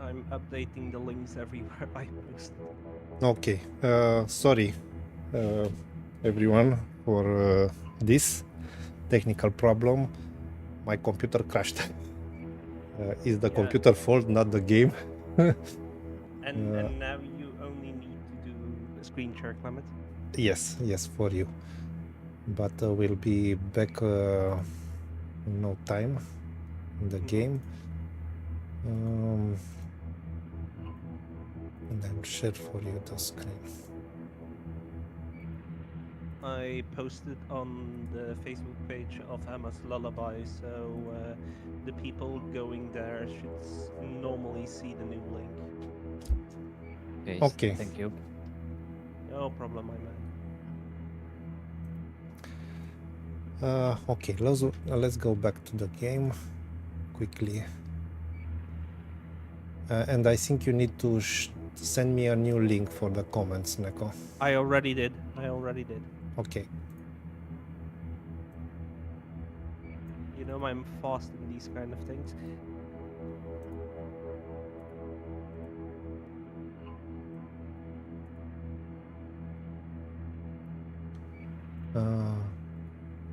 I'm updating the links everywhere I post. Okay. Sorry, uh, everyone, for this technical problem. My computer crashed. Is the Yeah, computer fault, not the game? and now you only need to do a screen share, Clement. Yes, for you. But we'll be back in no time in the game. And I'll share for you the screen. I posted on the Facebook page of Emma's Lullaby, so the people going there should normally see the new link. Okay. Thank you. No problem, my man. Okay, let's go back to the game quickly. And I think you need to send me a new link for the comments, Neko. I already did. Okay. You know I'm fast in these kind of things.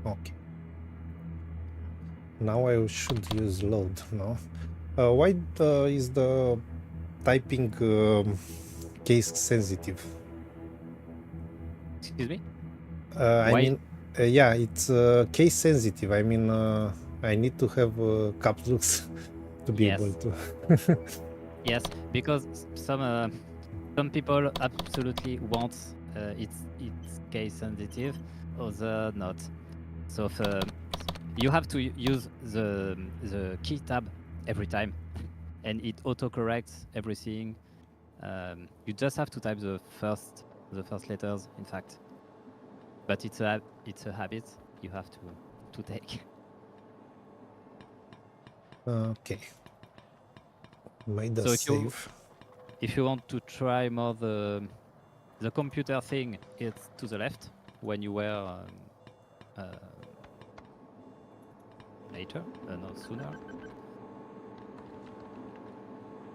Okay. Now I should use load, no? Why is the typing case sensitive? Excuse me? I mean, yeah, it's case sensitive. I mean, I need to have caps locks to be able to. Yes, because some people absolutely want it's case sensitive, others not. So you have to use the key tab every time, and it autocorrects everything. You just have to type the first letters, in fact. But it's a habit you have to take. Okay. Made the save. If you want to try more the computer thing, it's to the left when you were later, no, sooner.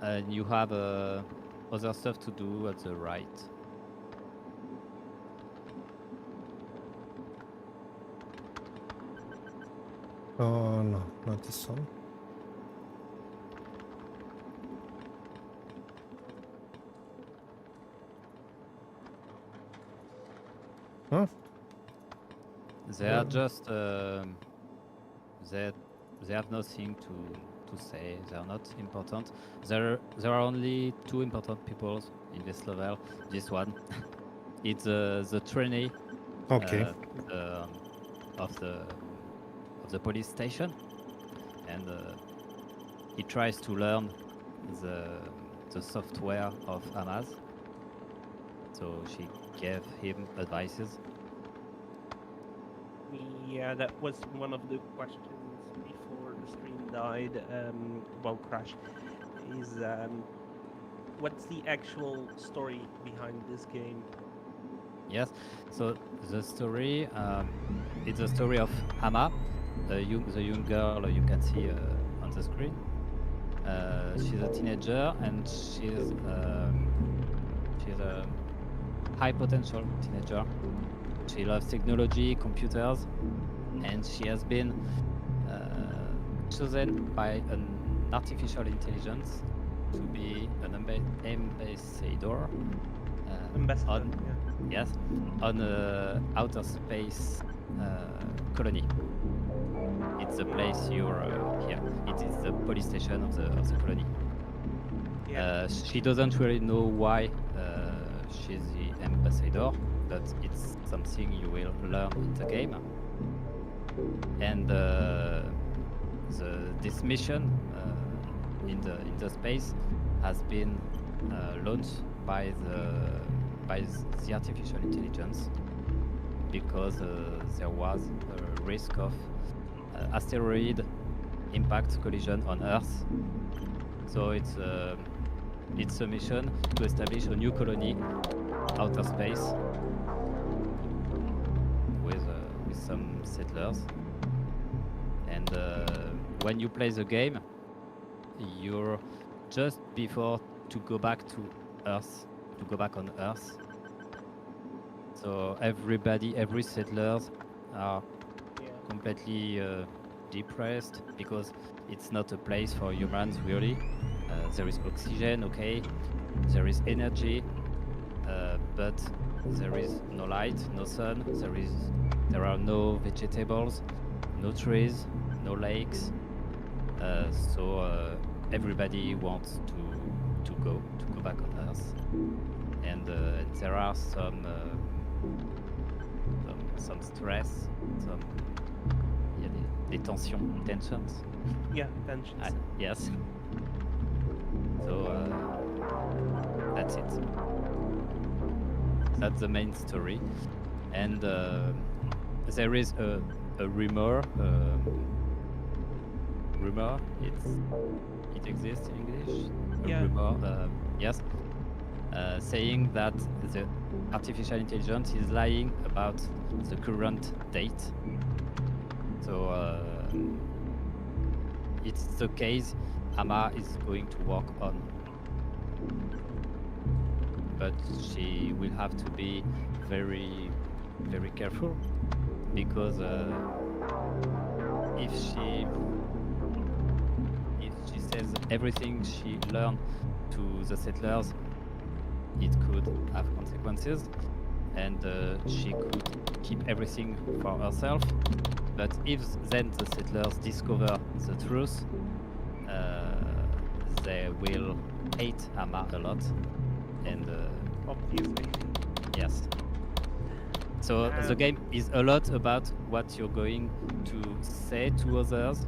And you have other stuff to do at the right. Oh no, not this one. Huh? They are just they have nothing to say. They are not important. There are only two important people in this level. This one, it's the trainee. Okay. Of the police station, and he tries to learn the software of Hamas. So she gave him advices. Yeah, that was one of the questions before the stream died, crashed, is what's the actual story behind this game? Yes, so the story, it's the story of Hama, the young girl you can see on the screen. She's a teenager, and she's a high potential teenager. She loves technology, computers, and she has been chosen by an artificial intelligence to be an ambassador. On outer space colony. It's the place you're here. It is the police station of the colony. Yeah. She doesn't really know why she's the ambassador, but it's something you will learn in the game. And this mission in the space has been launched by the artificial intelligence because there was a risk of asteroid impact collision on Earth. So it's a mission to establish a new colony outer space with some settlers. And when you play the game, just before to go back to Earth, to go back on Earth. So every settlers are Yeah. completely depressed because it's not a place for humans really. There is oxygen, okay, there is energy, but there is no light, no sun, there are no vegetables, no trees, no lakes. So everybody wants to go back on Earth, and there are some stress, some des tensions. Yeah, tensions. Yes. So that's it. That's the main story, and there is a rumor. Rumor. It exists in English. A Yeah. rumor. Yes. Saying that the artificial intelligence is lying about the current date. So it's the case Ama is going to work on. But she will have to be very, very careful because if she says everything she learned to the settlers, it could have consequences, and she could keep everything for herself. But if then the settlers discover the truth, they will hate Ama a lot, and Obviously. yes. So the game is a lot about what you're going to say to others.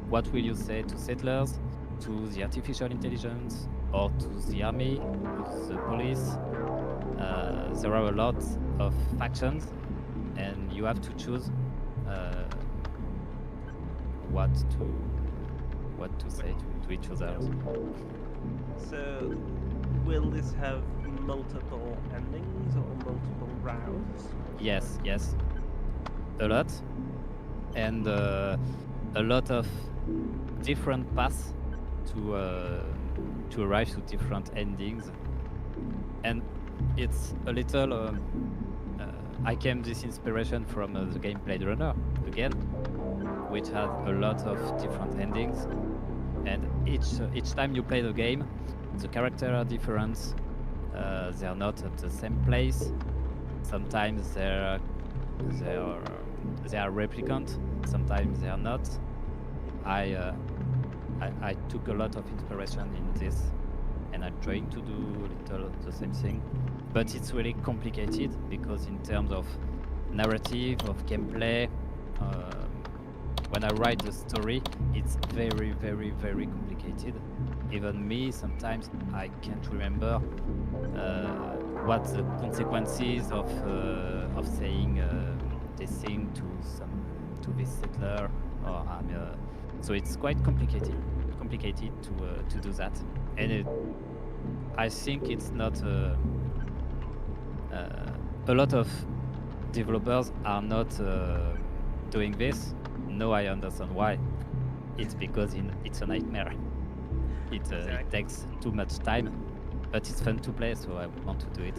What will you say to settlers, to the artificial intelligence, or to the army, to the police? There are a lot of factions, and you have to choose what to say to each other. So, will this have multiple endings or multiple rounds? Yes, a lot, and a lot of different paths to arrive to different endings, and it's a little. I came this inspiration from the game Blade Runner again, which has a lot of different endings, and each time you play the game, the characters are different. They are not at the same place. Sometimes they are replicant. Sometimes they are not. I took a lot of inspiration in this, and I'm trying to do a little the same thing. But it's really complicated because in terms of narrative, of gameplay, when I write the story, it's very, very, very complicated. Even me, sometimes I can't remember what the consequences of saying this thing to this settler, or so it's quite complicated to do that, and I think it's not a lot of developers are not doing this. No, I understand why. It's because it's a nightmare. It takes too much time, but it's fun to play, so I want to do it.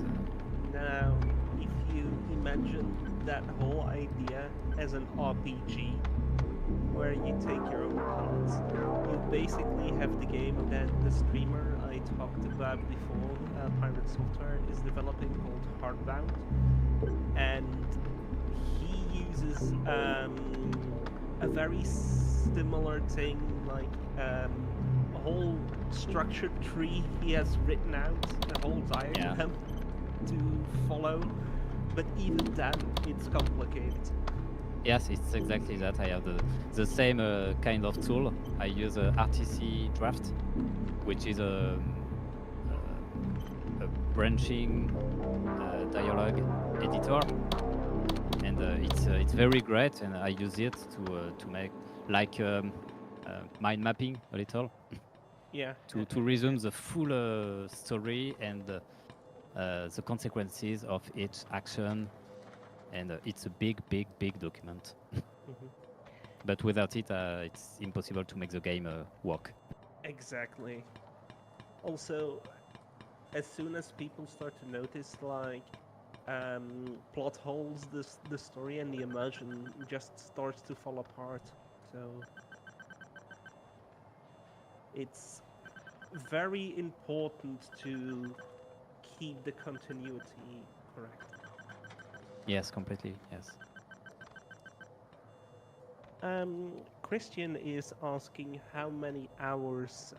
Now, if you imagine that whole idea as an RPG, where you take your own paths, you basically have the game that the streamer I talked about before, Pirate Software, is developing called Hardbound, and he uses a very similar thing, like a whole structured tree he has written out, a whole diagram to follow, but even then it's complicated. Yes, it's exactly that. I have the same kind of tool. I use a RTC Draft, which is a branching dialogue editor, and it's very great. And I use it to make like mind mapping a little. Yeah. To resume the full story and the consequences of each action, and it's a big document. Mhm. But without it, it's impossible to make the game work. Exactly. Also, as soon as people start to notice like plot holes, the story and the immersion just starts to fall apart. So it's very important to keep the continuity correct. Yes, completely. Yes. Christian is asking how many hours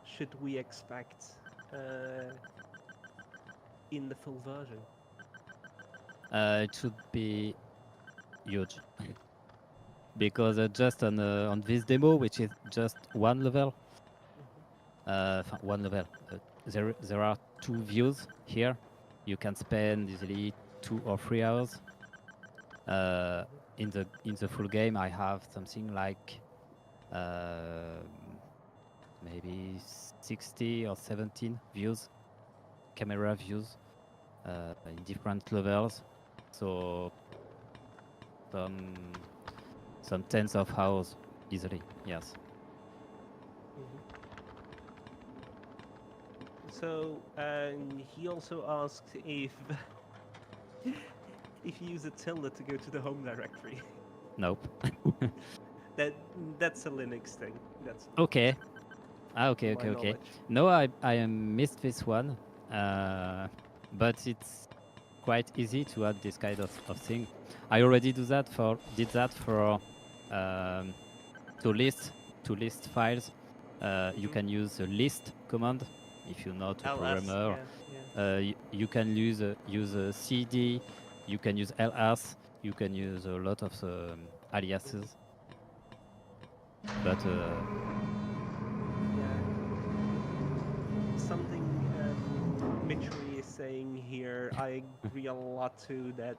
should we expect in the full version? It should be huge because just on this demo, which is just one level, one level, there are 2 views here. You can spend easily 2 or 3 hours. In the full game, I have something like maybe 60 or 17 views, camera views, in different levels. So some tens of hours easily. Yes. So he also asked if if you use a tilde to go to the home directory. Nope. That's a Linux thing. That's Okay. my Okay. knowledge. No, I missed this one, but it's quite easy to add this kind of thing. I already did that for to list files. You can use the list command if you're not a LS, programmer. yeah. You can use a cd. You can use ls. You can use a lot of aliases. But Yeah. Something Mitri is saying here, I agree a lot to that.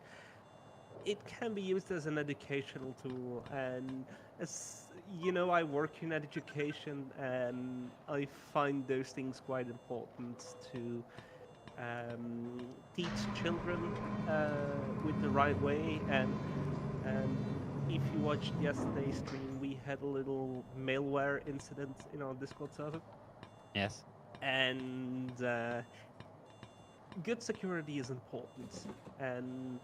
It can be used as an educational tool, and as you know, I work in education, and I find those things quite important to teach children with the right way. And if you watched yesterday's stream, we had a little malware incident in our Discord server, yes. and good security is important. And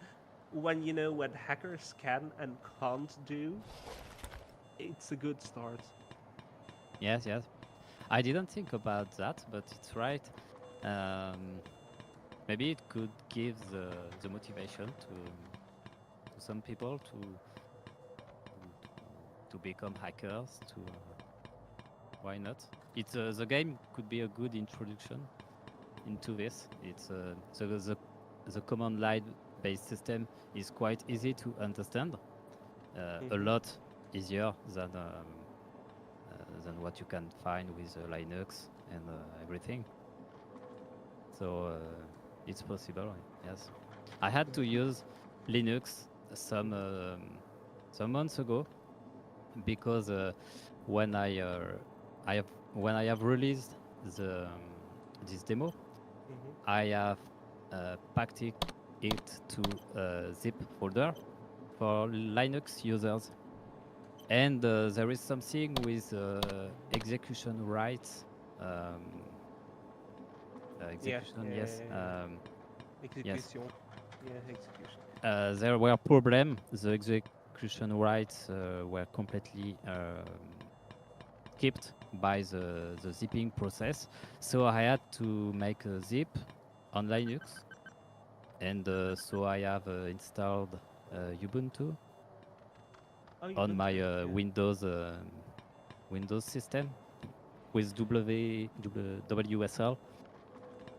when you know what hackers can and can't do, it's a good start. Yes. I didn't think about that, but it's right. Maybe it could give the motivation to some people to become hackers. Why not? It's the game could be a good introduction into this. It's the command line based system is quite easy to understand, a lot easier than what you can find with Linux and everything. So it's possible. Yes, I had to use Linux some months ago because when I have released this demo, I have packed it to a zip folder for Linux users, and there is something with execution rights. Execution, yes. Execution. Yeah, execution. There were problems. The execution rights were completely kept by the zipping process. So I had to make a zip on Linux, and so I have installed Ubuntu on my Windows system with WSL,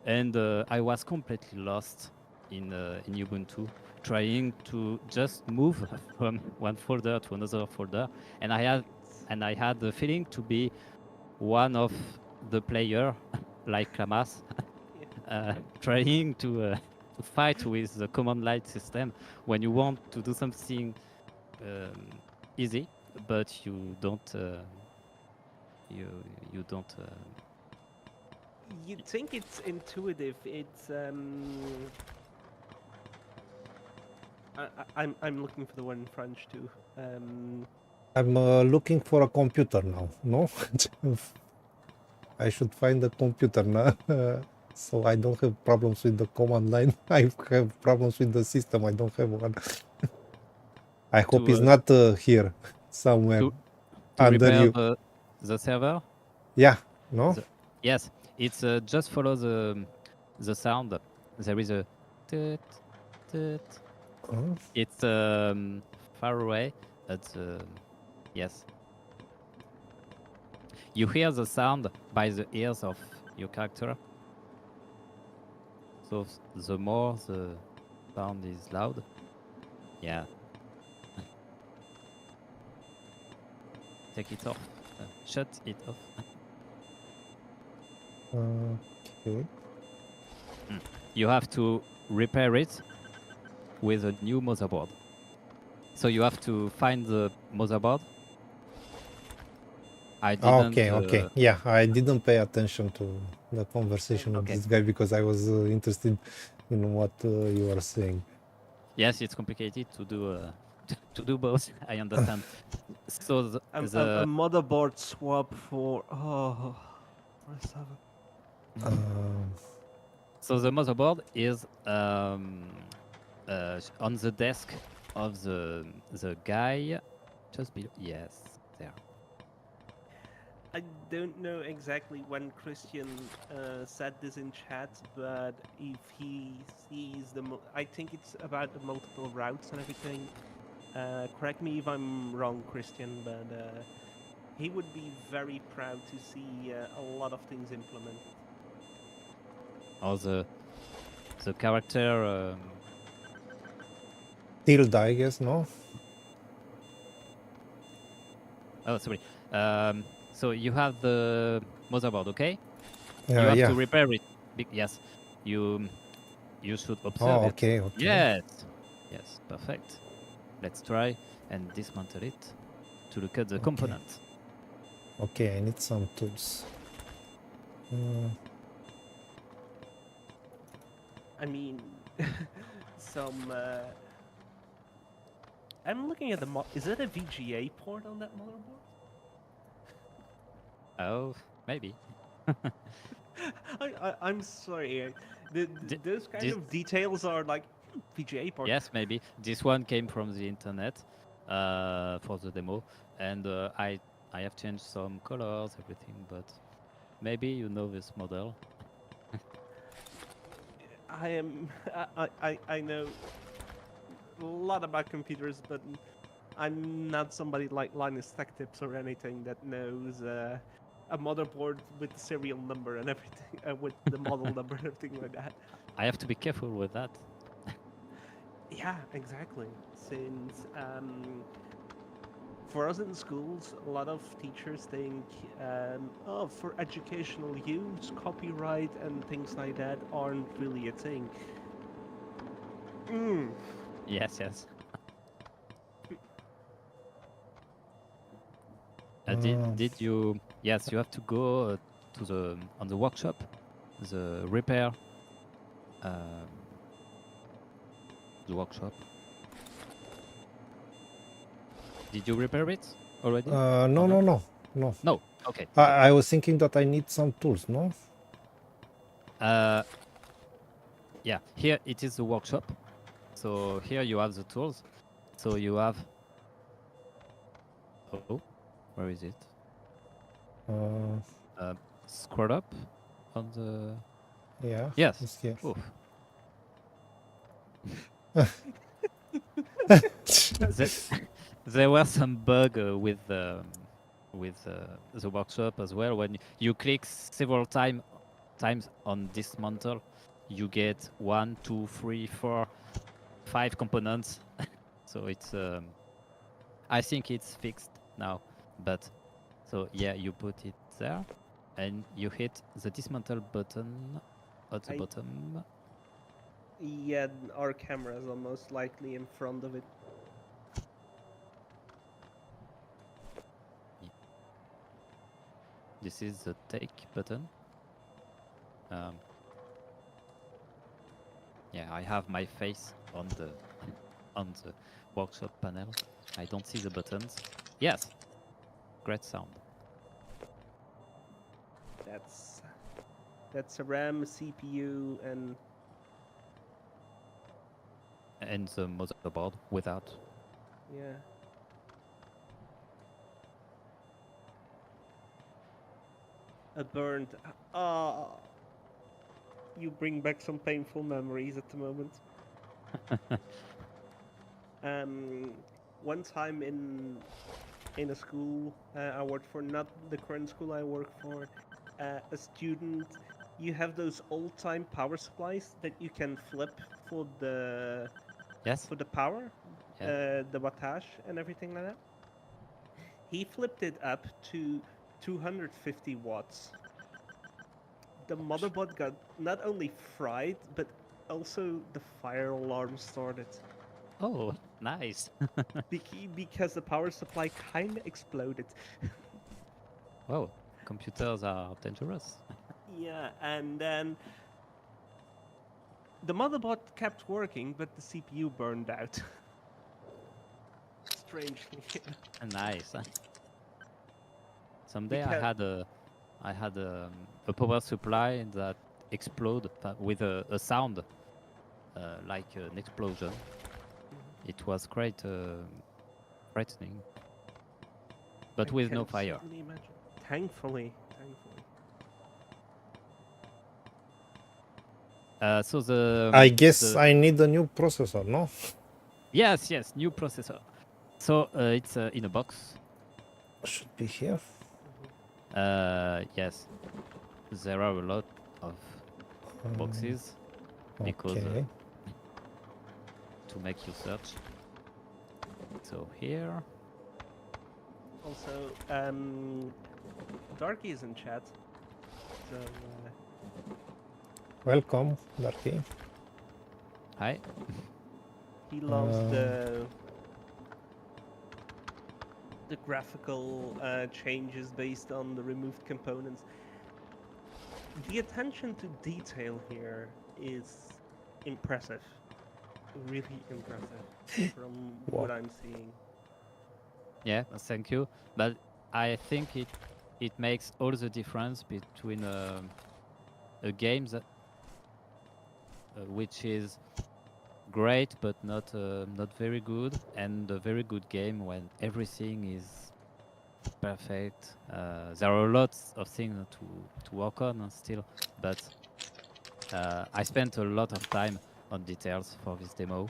and I was completely lost in Ubuntu, trying to just move from one folder to another folder, and I had the feeling to be one of the player, like Lamas, trying to fight with the command line system when you want to do something easy, but you don't. You don't. You'd think it's intuitive. It's I'm looking for the word in French too. I'm looking for a computer now. No. I should find the computer now. So I don't have problems with the command line. I have problems with the system. I don't have one. I hope it's not here somewhere to under repair you. the server. Yeah, no? Yes, it's just follow the sound. There is a toot, toot. It's far away, but yes, you hear the sound by the ears of your character. So the more the sound is loud, yeah, take it off, shut it off. Okay. You have to repair it with a new motherboard. So you have to find the motherboard. I didn't. Okay. Yeah, I didn't pay attention to the conversation of this guy because I was interested in what you are saying. Yes, it's complicated to do to do both. I understand. So a motherboard swap for so the motherboard is on the desk of the guy just below. Yes, there. I don't know exactly when Christian said this in chat, but if he sees I think it's about the multiple routes and everything. Correct me if I'm wrong, Christian, but he would be very proud to see a lot of things implemented. Or the character. Tilda, I guess, no? Oh, sorry. So you have the motherboard, okay? Yeah, you have to repair it. Yes, you should observe it. Okay. Yes, yes, perfect. Let's try and dismantle it to look at the components. Okay, I need some tools. I mean, some. I'm looking at the is it a VGA port on that motherboard? Oh, maybe. I'm sorry. Those kind of details are like VGA port. Yes, maybe. This one came from the internet for the demo, and I have changed some colors, everything, but maybe you know this model. I know a lot about computers, but I'm not somebody like Linus Tech Tips or anything that knows a motherboard with the serial number and everything, with the model number and everything like that. I have to be careful with that. Yeah, exactly. Since for us in schools, a lot of teachers think, for educational use, copyright and things like that aren't really a thing. Yes. Did you? Yes, you have to go to the workshop, the repair, the workshop. Did you repair it already? No. No. Okay. I was thinking that I need some tools, no? Yeah. Here it is the workshop. So here you have the tools. So you have. Oh, where is it? Scroll up on the. Yeah. Yes. It's here. There were some bug with the workshop as well. When you click several times on dismantle, you get 1, 2, 3, 4, 5 components. So it's I think it's fixed now. But so yeah, you put it there and you hit the dismantle button at the bottom. Yeah, our camera is almost likely in front of it. This is the take button. Yeah, I have my face on the workshop panel. I don't see the buttons. Yes, great sound. That's a RAM, CPU, and the motherboard without. yeah. A burned. Ah, you bring back some painful memories at the moment. One time in a school I worked for, not the current school I work for, a student. You have those old-time power supplies that you can flip for the Yes. power, Yeah. the wattage and everything like that. He flipped it up to 250 watts. The motherboard got not only fried, but also the fire alarm started. Oh, nice. Because the power supply kind of exploded. Wow, computers are dangerous. Yeah, and then the motherboard kept working, but the CPU burned out. Strangely. Nice. Someday Because I had a power supply that explode with a sound like an explosion. It was quite frightening, but I with no can fire. certainly imagine. Thankfully. So the I guess the I need a new processor, no? yes, new processor. So it's in a box. Should be here. Yes, there are a lot of boxes because Okay. to make you search. So here, Also, Darky is in chat, so Welcome, Darky. hi. he loves the graphical changes based on the removed components. The attention to detail here is impressive, really impressive from what I'm seeing. Yeah, thank you. But I think it makes all the difference between a game that which is great but not very good, and a very good game when everything is perfect. There are lots of things to work on still, but I spent a lot of time on details for this demo,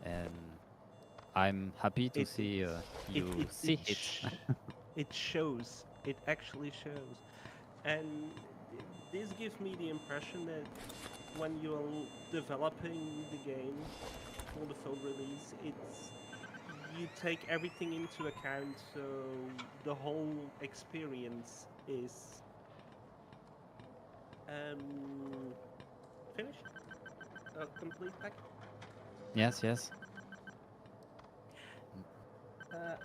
and I'm happy to see you see it. It shows. It actually shows, and this gives me the impression that when you're developing the game for the full release, it's you take everything into account, so the whole experience is finished, a complete package. Yes, yes.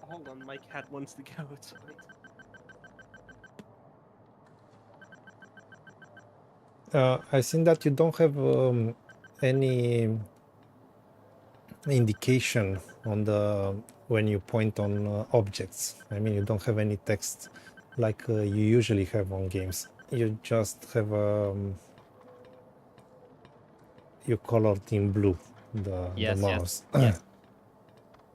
Hold on, my cat wants to go outside. I think that you don't have any indication on the when you point on objects. I mean, you don't have any text like you usually have on games. You just have you colored in blue the Yes, mouse. yes.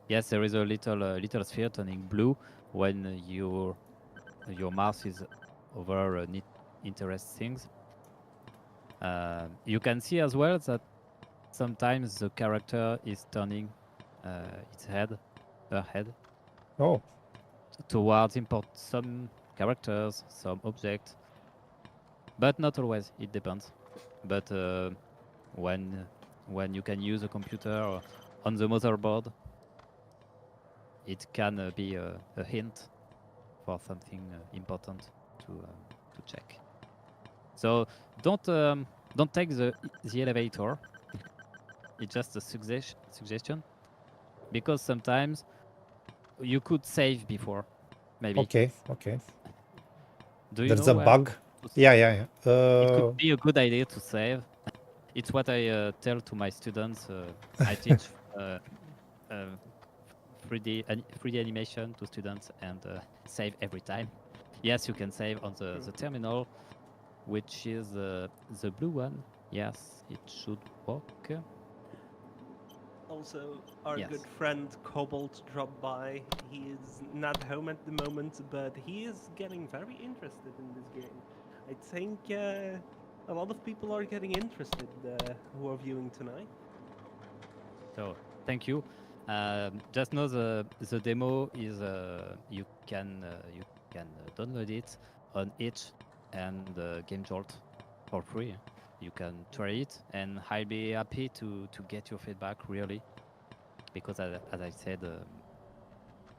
Yes, there is a little sphere turning blue when your mouse is over interesting things. You can see as well that sometimes the character is turning her head Oh, towards some characters, some objects, but not always. It depends. But when you can use a computer on the motherboard, it can be a hint for something important to check. So don't take the elevator. It's just a suggestion because sometimes you could save before, maybe. okay. Do you There's know a where? bug. Yeah. It could be a good idea to save. It's what I tell to my students. I teach 3D animation to students and save every time. Yes, you can save on the terminal, which is the blue one. Yes, it should work. Also, our Yes. good friend Cobalt dropped by. He is not home at the moment, but he is getting very interested in this game. I think a lot of people are getting interested who are viewing tonight. So thank you. Just know the demo is you can download it on itch and Game Jolt for free. You can try it, and I'll be happy to get your feedback really, because as I said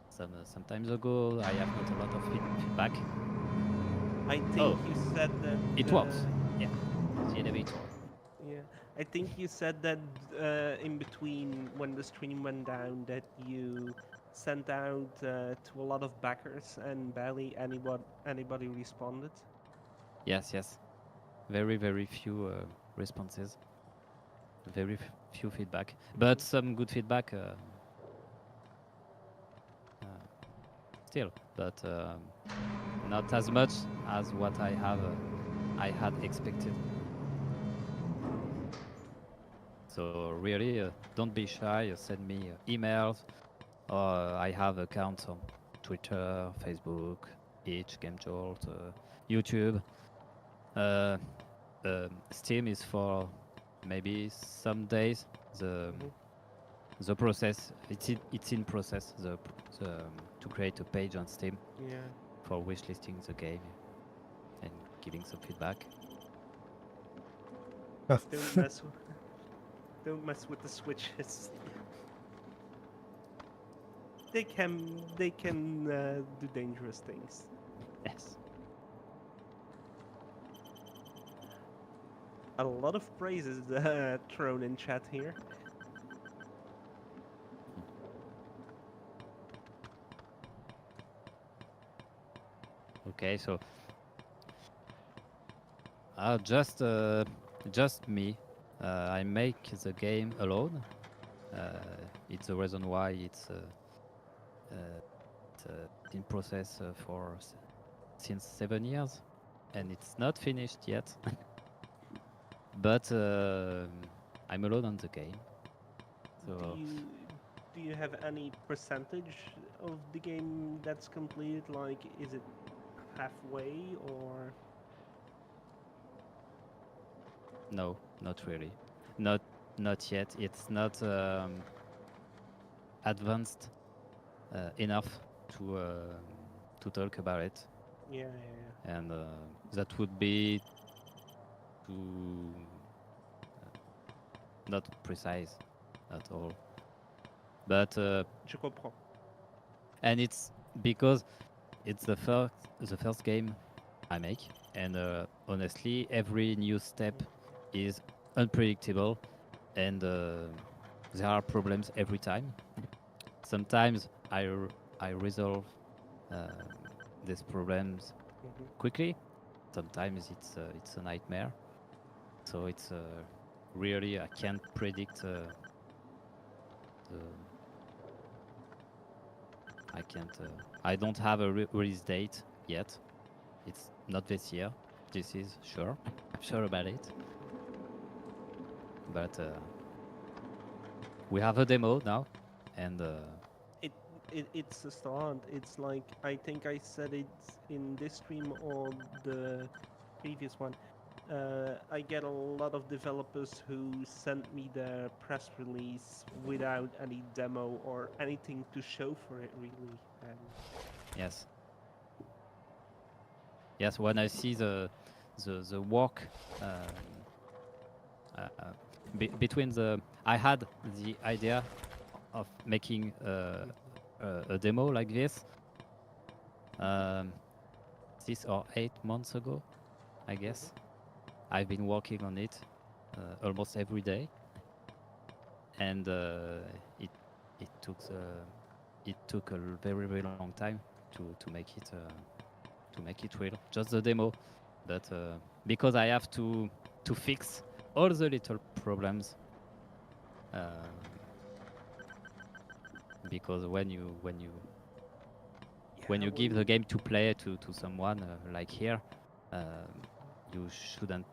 some times ago, I have not a lot of feedback. I think Oh. you said that It works. Yeah, the elevator. Yeah, I think you said that in between when the stream went down that you sent out to a lot of backers and barely anybody responded. Yes, yes. Very few responses. Very few feedback, but some good feedback still, but not as much as what I had expected. So really, don't be shy. Send me emails. I have accounts on Twitter, Facebook, Itch, GameJolt, YouTube. Uh, Steam is for maybe some days. The process, it's in process, to create a page on Steam Yeah. for wishlisting the game and giving some feedback. Don't mess with, don't mess with the switches. They can do dangerous things. Yes. A lot of praises thrown in chat here. Okay, so just me. I make the game alone. It's the reason why it's in process since 7 years, and it's not finished yet. But I'm alone on the game. So Do you have any percentage of the game that's completed? Like, is it halfway or? no, not really. Not yet. It's not advanced enough to talk about it, Yeah. and that would be too not precise at all. But Je comprends. and it's because it's the first game I make, and honestly, every new step is unpredictable, and there are problems every time. Sometimes I resolve these problems quickly. Sometimes it's a nightmare. So it's really I can't predict I can't. I don't have a release date yet. It's not this year. This is sure. I'm sure about it. But we have a demo now, and It's a start. It's like I think I said it in this stream or the previous one. I get a lot of developers who send me their press release without any demo or anything to show for it, really. yes, yes. When I see the work between the, I had the idea of making a demo like this 6 or 8 months ago, I guess. I've been working on it almost every day, and it took a very long time to make it real. Just the demo, but because I have to fix all the little problems. Because when you when you give the game to play to someone like here, you shouldn't.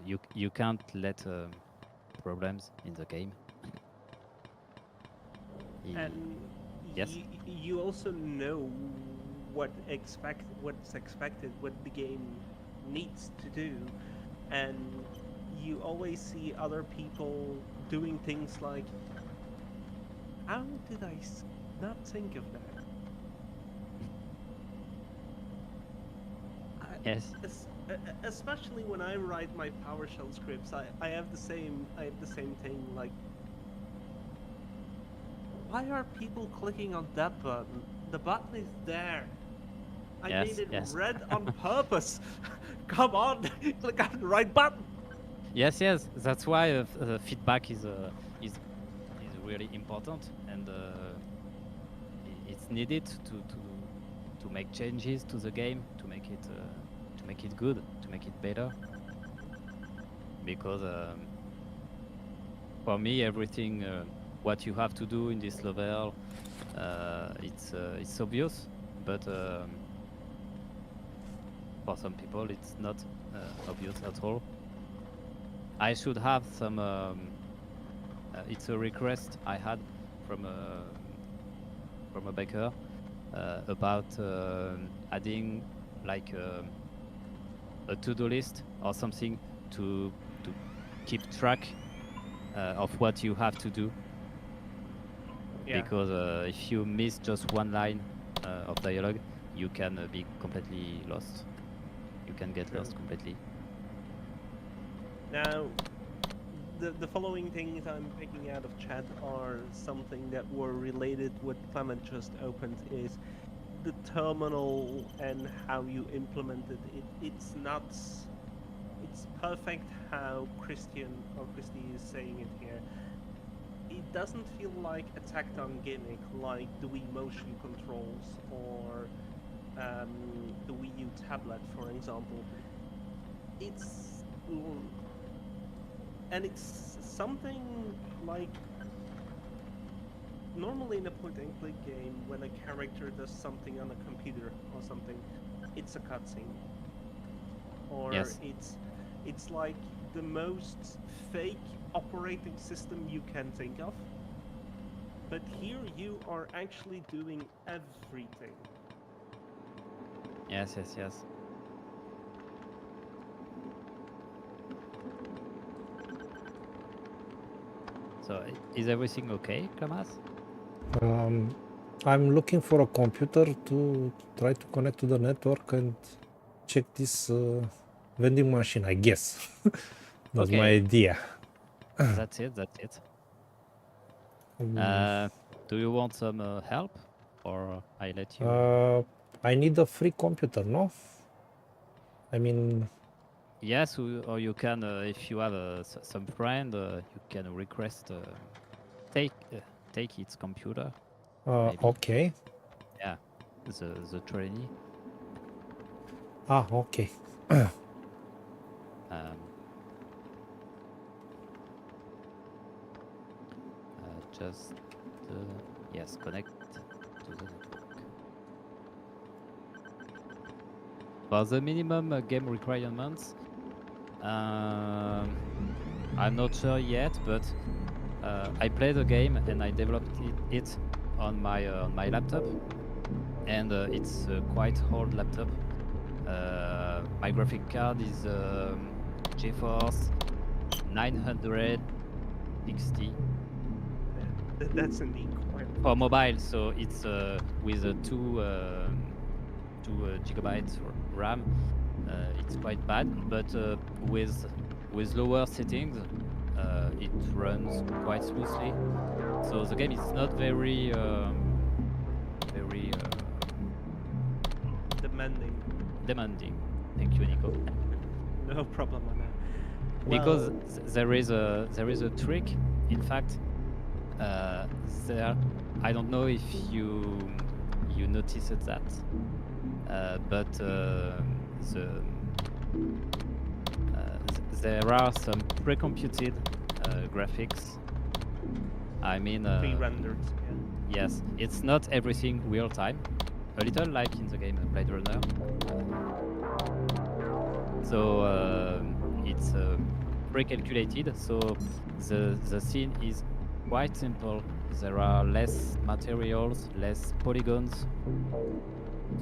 You can't let problems in the game. And Yes. you also know what's expected, what the game needs to do, and you always see other people doing things like, how did I not think of that? Yes. Especially when I write my PowerShell scripts, I have the same thing. Like, why are people clicking on that button? The button is there. I Yes, made it yes. red on purpose. Come on, click on the right button. Yes, yes. That's why feedback is really important, and it's needed to make changes to the game, to make it good, to make it better. Because for me, everything what you have to do in this level, it's obvious, but for some people, it's not obvious at all. I should have some. It's a request I had from a baker about adding like a to-do list or something to keep track of what you have to do. Yeah. Because if you miss just one line of dialogue, you can be completely lost. You can get lost completely. Now, the following things I'm picking out of chat are something that were related what Clement just opened, is the terminal and how you implemented it. It's perfect how Christy is saying it here. It doesn't feel like a tacked on gimmick like the Wii motion controls or the Wii U tablet, for example. It's something like, normally in a point-and-click game, when a character does something on a computer or something, it's a cutscene. Or Yes. it's like the most fake operating system you can think of. But here you are actually doing everything. Yes, yes, yes. So is everything okay, Klamas? I'm looking for a computer to try to connect to the network and check this vending machine, I guess. That's my Okay. idea. That's it. That's it. Do you want some help, or I let you? I need a free computer, no? I mean, Yes, or you can, if you have some friend, you can request take its computer. Maybe. okay. Yeah, the trainee. Okay. Just yes, connect to the network. For the minimum game requirements, I'm not sure yet, but I played the game and I developed it on my laptop, and it's a quite old laptop. My graphic card is GeForce 960 That's indeed quite for mobile, so it's with a 2 gigabytes RAM. It's quite bad, but with lower settings, it runs quite smoothly. So the game is not very demanding. Thank you, Nico. no problem on that. Because Well, there is a trick. In fact, there, I don't know if you noticed that, but there are some pre-computed graphics. I mean, pre-rendered. yes, it's not everything real time. a little like in the game Blade Runner. So it's pre-calculated. So the scene is quite simple. There are less materials, less polygons.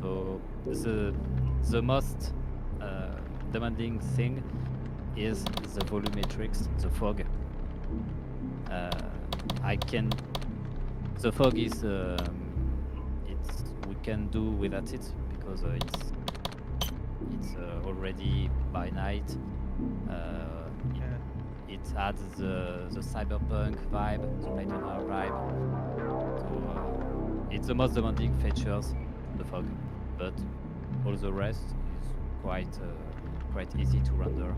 So the most demanding thing is the volumetrics, the fog. The fog is we can do without it because it's already by night. It adds the cyberpunk vibe, the Blade Runner vibe. So it's the most demanding features, the fog, but all the rest is quite easy to render.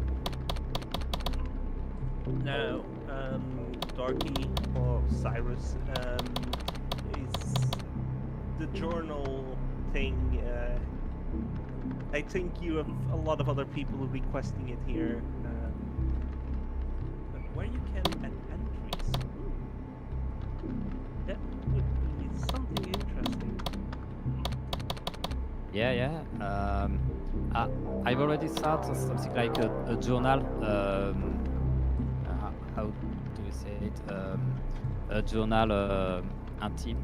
Now, Darky or Cyrus, is the journal thing. I think you have a lot of other people requesting it here. But where you can add entries, that would be something interesting. Yeah. I've already started something like a journal. How do we say it? A journal intime,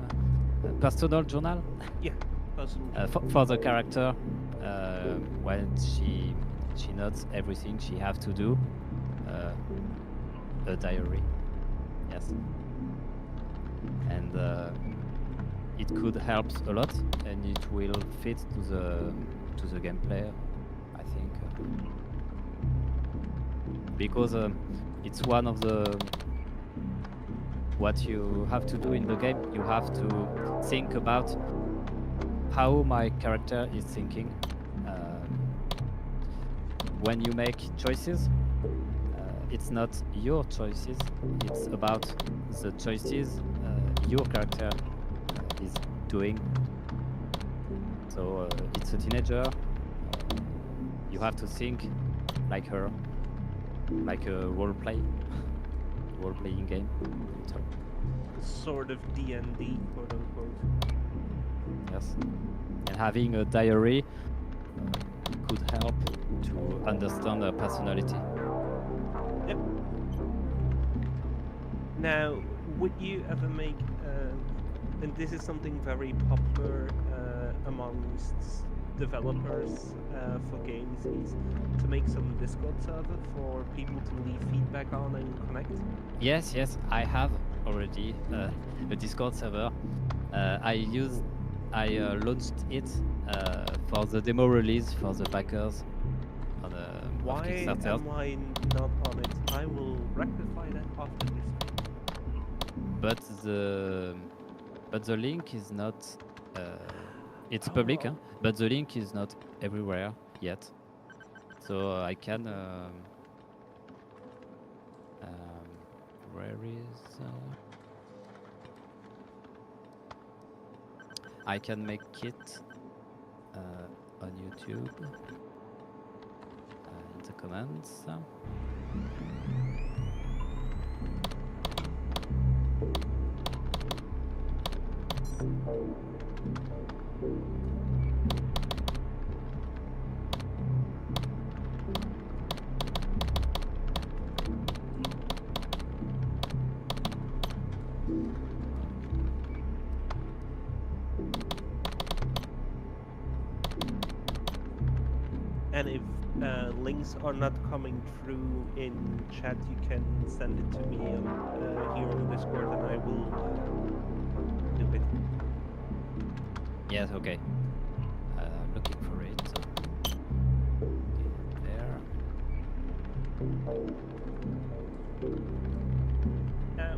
personal journal. Yeah, personal. For the character, when she notes everything she have to do. A diary, yes, and it could help a lot, and it will fit to the gameplay, I think, because it's one of the what you have to do in the game. You have to think about how my character is thinking when you make choices. It's not your choices, it's about the choices your character is doing. So it's a teenager, you have to think like her, like a role-playing game. So, Sort of D&D, quote unquote. yes, and having a diary could help to understand her personality. Yep. Now, would you ever make, and this is something very popular amongst developers for games, is to make some Discord server for people to leave feedback on and connect? Yes, I have already a Discord server. I launched it for the demo release for the backers on Why Kickstarter. am I not on it? I will rectify that after this stream. But the link is not. It's public, huh? But the link is not everywhere yet. So I can. Where is? I can make it on YouTube. In the comments. And if links are not coming through in chat, you can send it to me here on Discord, and I will do it. Yes, okay. Looking for it. There. Now,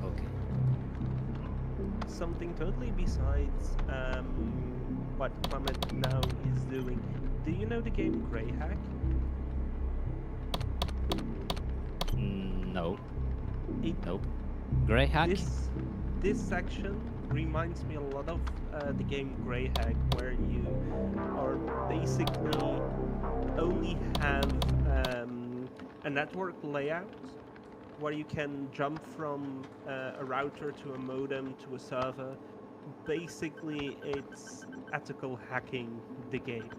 Okay. something totally besides what Clement now is doing. Do you know the game Greyhack? No. It- Nope. Greyhack? This section reminds me a lot of the game Greyhack, where you are basically only have a network layout where you can jump from a router to a modem to a server, basically it's ethical hacking the game.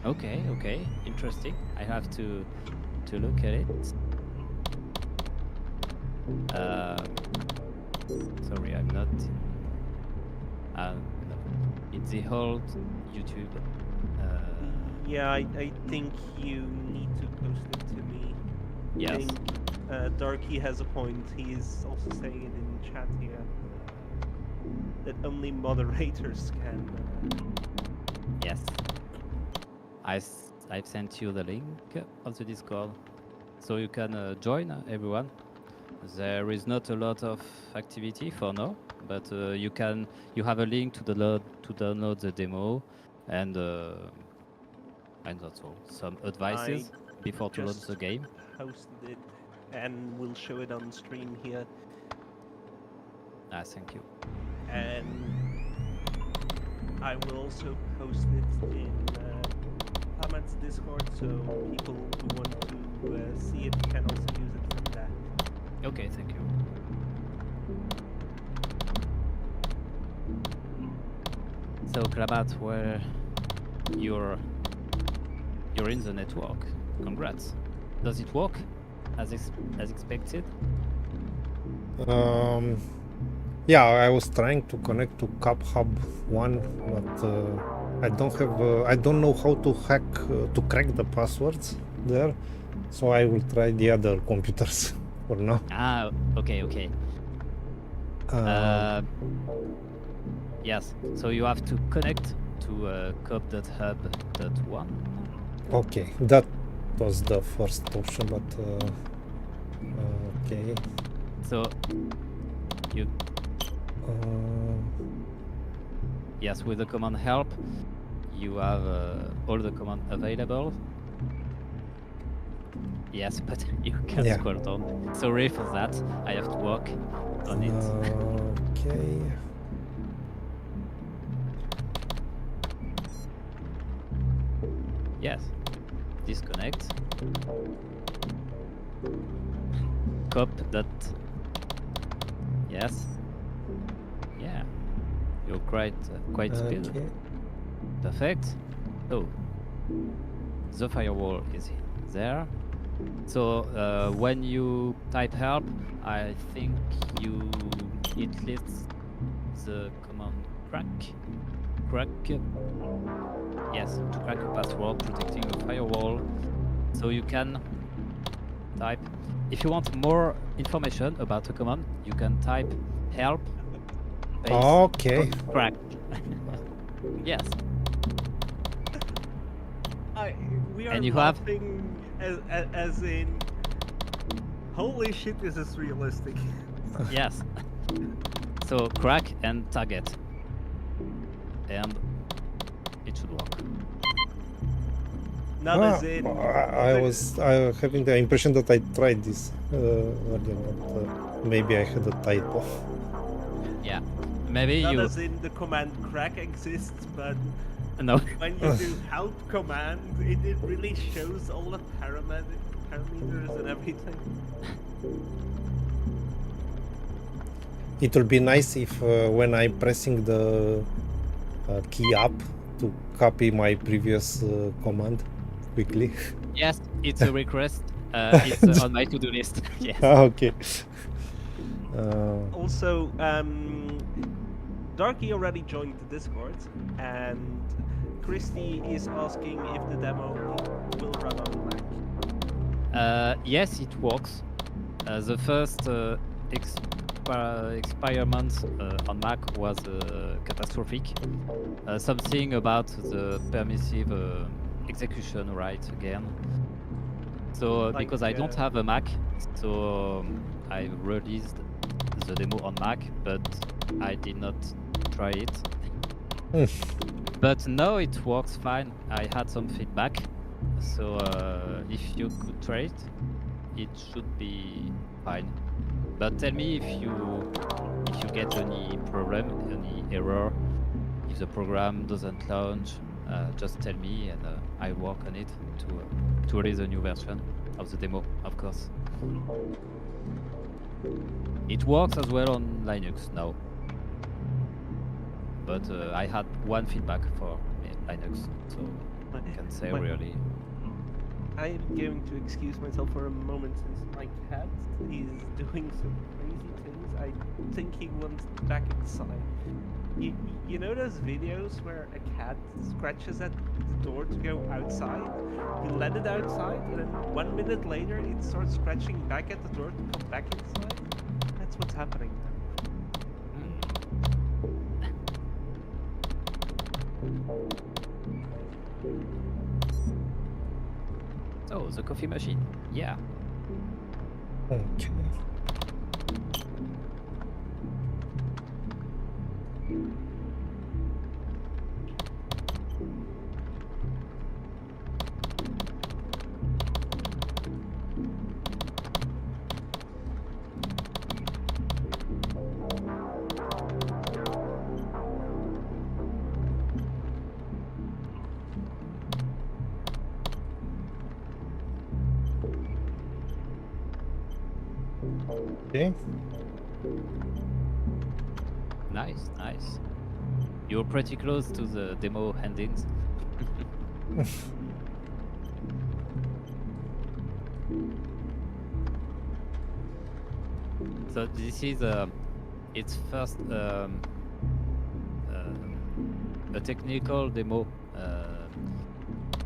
Okay, okay, interesting. I have to look at it. Sorry, I'm not. No. It's the old YouTube. Yeah, I think you need to post it to me. I Yes. think Darky has a point. He is also saying it in chat here that only moderators can. Yes. I've sent you the link of the Discord, so you can join everyone. There is not a lot of activity for now, but you have a link to download the demo, and that's all. Some advices before to launch just the game. Posted it, and we'll show it on stream here. Thank you. And I will also post it in Clement's Discord, so people who want to see it can also use it from there. Okay, thank you. So Klabat, where you're in the network. Congrats. Does it work as expected? Yeah, I was trying to connect to Cap Hub 1, but I don't know how to hack to crack the passwords there, so I will try the other computers for now. Ah, okay. Yes, so you have to connect to cop.hub.1. Okay, that was the first option, but okay. So you yes, with the command help, you have all the command available. Yes, but you can't scroll down. Sorry for that. I have to work on it. Okay. Yes. Disconnect. Cop that. Yes. Yeah. You're quite speed. Okay. Perfect. So the firewall is there. So when you type help, I think it lists the command crack. Yes, to crack a password protecting a firewall. So you can type. If you want more information about the command, you can type help. Okay. Crack. Yes. We are And you have- laughing as in, holy shit, this is realistic. Yes. So crack and target, and it should work. Not as in. I was having the impression that I tried this earlier, but maybe I had a typo. Yeah. Maybe Not you. as in the command crack exists, but No. when you do help command, it really shows all the parameters and everything. It will be nice if when I'm pressing the key up to copy my previous command quickly. Yes, it's a request. It's on my to-do list. Yes. Okay. Also, Darky already joined the Discord, and Christy is asking if the demo will run on Mac. Yes, it works. The first experiment on Mac was catastrophic. Something about the permissive execution right again. So Like, because I don't have a Mac, so I released the demo on Mac, but I did not try it. But now it works fine. I had some feedback, so if you could try it, it should be fine. But tell me if you get any problem, any error, if the program doesn't launch. Just tell me, and I work on it to release a new version of the demo, of course. It works as well on Linux now. But I had one feedback for Linux, so I can say But- really. I'm going to excuse myself for a moment since my cat is doing some crazy things. I think he wants back inside. You know those videos where a cat scratches at the door to go outside? You let it outside, and then 1 minute later it starts scratching back at the door to come back inside? That's what's happening now. Oh, the coffee machine. Yeah. Okay. Okay. Nice, nice. You're pretty close to the demo endings. So this is its first a technical demo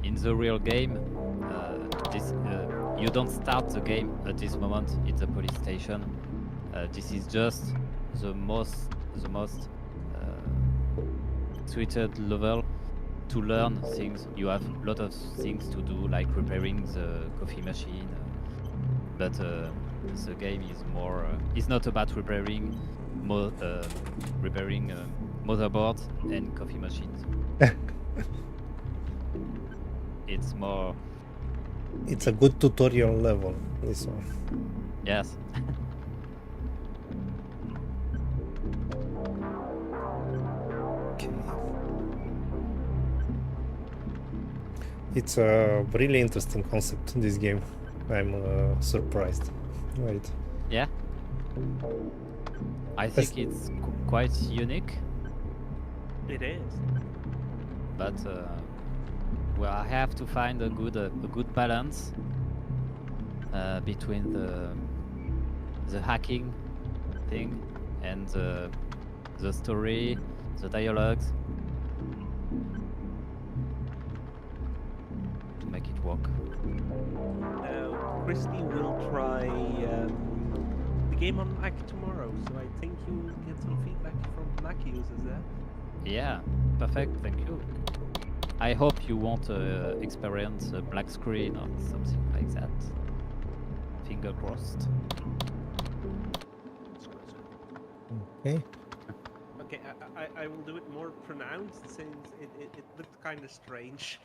in the real game. This you don't start the game at this moment in the police station. This is just the most suited level to learn things. You have a lot of things to do, like repairing the coffee machine. But the game is more. It's not about repairing motherboards and coffee machines. It's more. It's a good tutorial level, this one. Yes. Okay. It's a really interesting concept, this game. I'm surprised. Right. Yeah. I think it's quite unique, It is. but well, I have to find a good balance between the hacking thing and the story, the dialogues, to make it work. Now, Christy will try the game on Mac tomorrow, so I think you'll get some feedback from Mac users there. Yeah, perfect. Thank you. I hope you won't experience a black screen or something like that. Finger crossed. Okay. Okay, I will do it more pronounced since it looked kind of strange.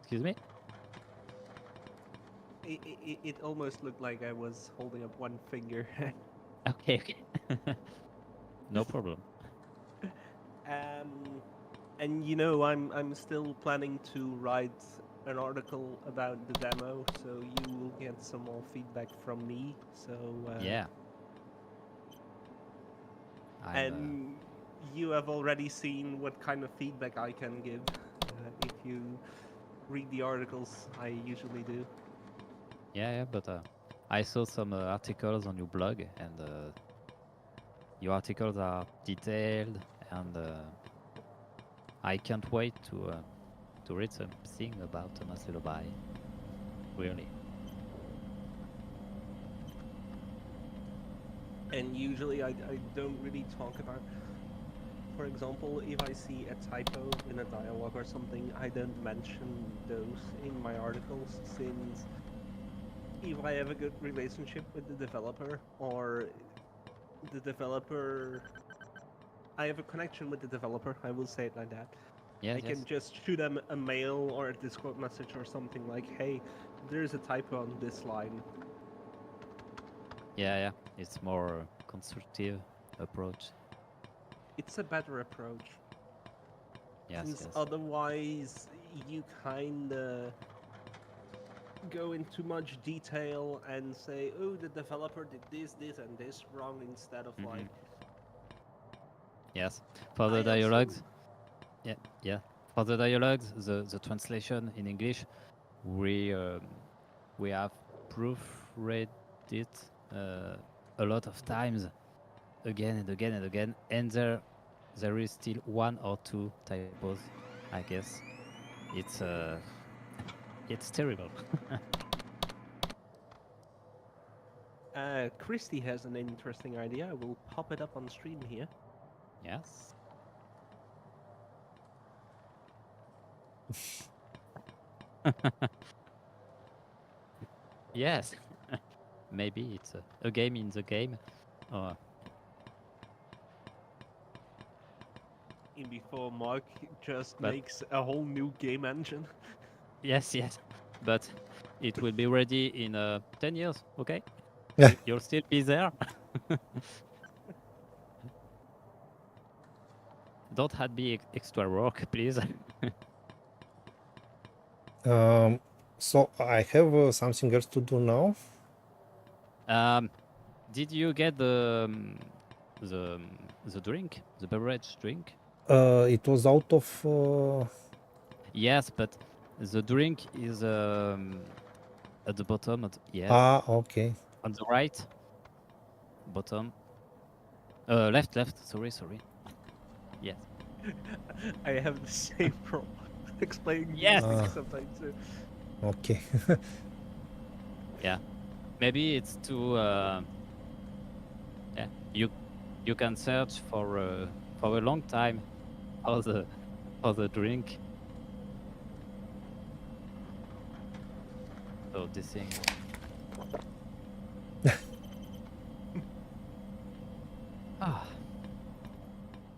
Excuse me? It almost looked like I was holding up one finger. Okay, okay. No problem. And you know, I'm still planning to write an article about the demo, so you will get some more feedback from me. So Yeah. And you have already seen what kind of feedback I can give if you read the articles I usually do. Yeah, but I saw some articles on your blog, and your articles are detailed, and I can't wait to read something about Thomas Lullaby. Really. And usually I don't really talk about, for example, if I see a typo in a dialogue or something, I don't mention those in my articles, since if I have a good relationship with the developer, or the developer, I have a connection with the developer, I will say it like that. Yes, I can just shoot them a mail or a Discord message or something like, hey, there's a typo on this line. Yeah. It's more constructive approach. It's a better approach. Yes, Since yes. otherwise you kinda go into much detail and say, oh, the developer did this, and this wrong, instead of like. Yes, for the I also- dialogues. Yeah. For the dialogues, the translation in English, we have proofread it a lot of times, again and again and again, and there is still one or two typos, I guess. It's terrible. Christy has an interesting idea. I will pop it up on stream here. Yes. Yes. Maybe it's a game in the game. Or In before Mark just But- makes a whole new game engine. yes. But it will be ready in 10 years, okay? Yeah. You'll still be there. Don't have be extra work, please. So I have something else to do now. Did you get the drink, the beverage drink? It was out of. Yes, but the drink is at the bottom. Yes, Okay. on the right bottom. Left. Sorry. Yes. I have the same problem explaining Yes. these things sometimes too. Okay. Yeah. Maybe it's too. Yeah. You can search for a long time for the drink. So this thing. Ah.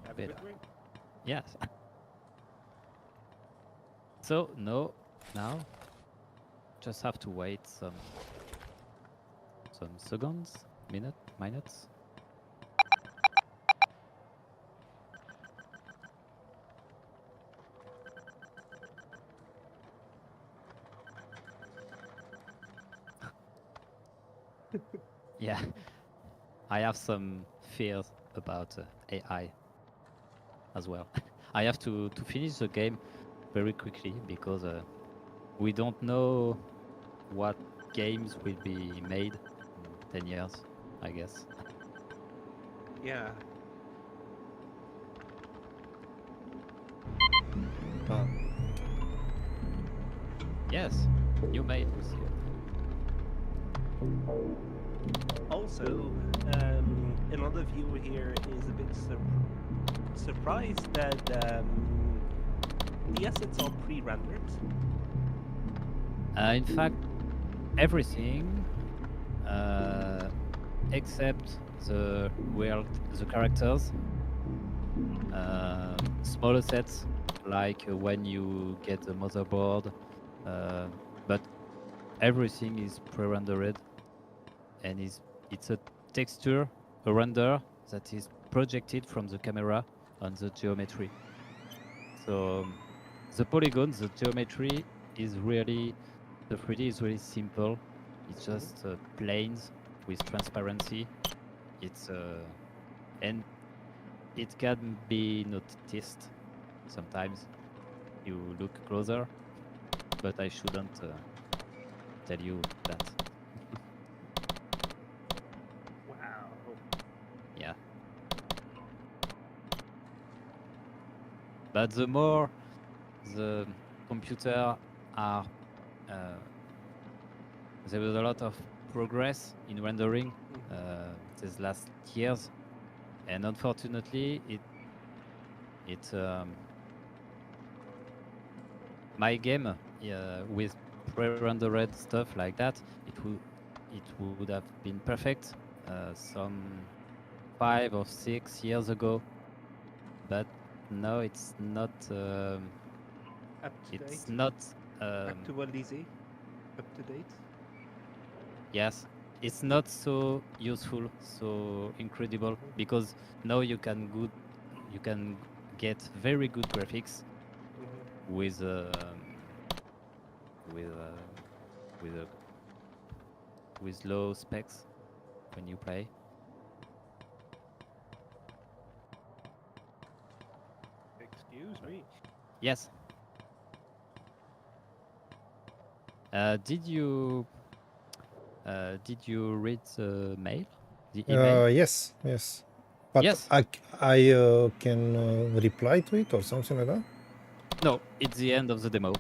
Have a Better. good drink. Yes. So no, now just have to wait some seconds, minutes. Yeah, I have some fears about AI as well. I have to finish the game very quickly because we don't know what games will be made in 10 years, I guess. Yeah. Yes, you made. Also, another viewer here is a bit surprised that the assets are pre-rendered. In fact, everything except the world, the characters, smaller sets like when you get the motherboard, but everything is pre-rendered, and it's a texture, a render that is projected from the camera on the geometry. So the polygons, the geometry is really, the 3D is really simple. It's just planes with transparency. It's and it can be noticed sometimes. You look closer, but I shouldn't tell you that. Wow. Yeah. But the more the computer are, there was a lot of progress in rendering these last years, and unfortunately, my game with pre-rendered stuff like that, it would have been perfect some 5 or 6 years ago, but no, it's not. Up to It's date. not. Actualize. Up to date. Yes, it's not so useful, so incredible, because now you can get very good graphics with with low specs when you play. Excuse me. Yes. Did you read the mail, the email? Yes, yes. But Yes. I can reply to it or something like that. No, it's the end of the demo.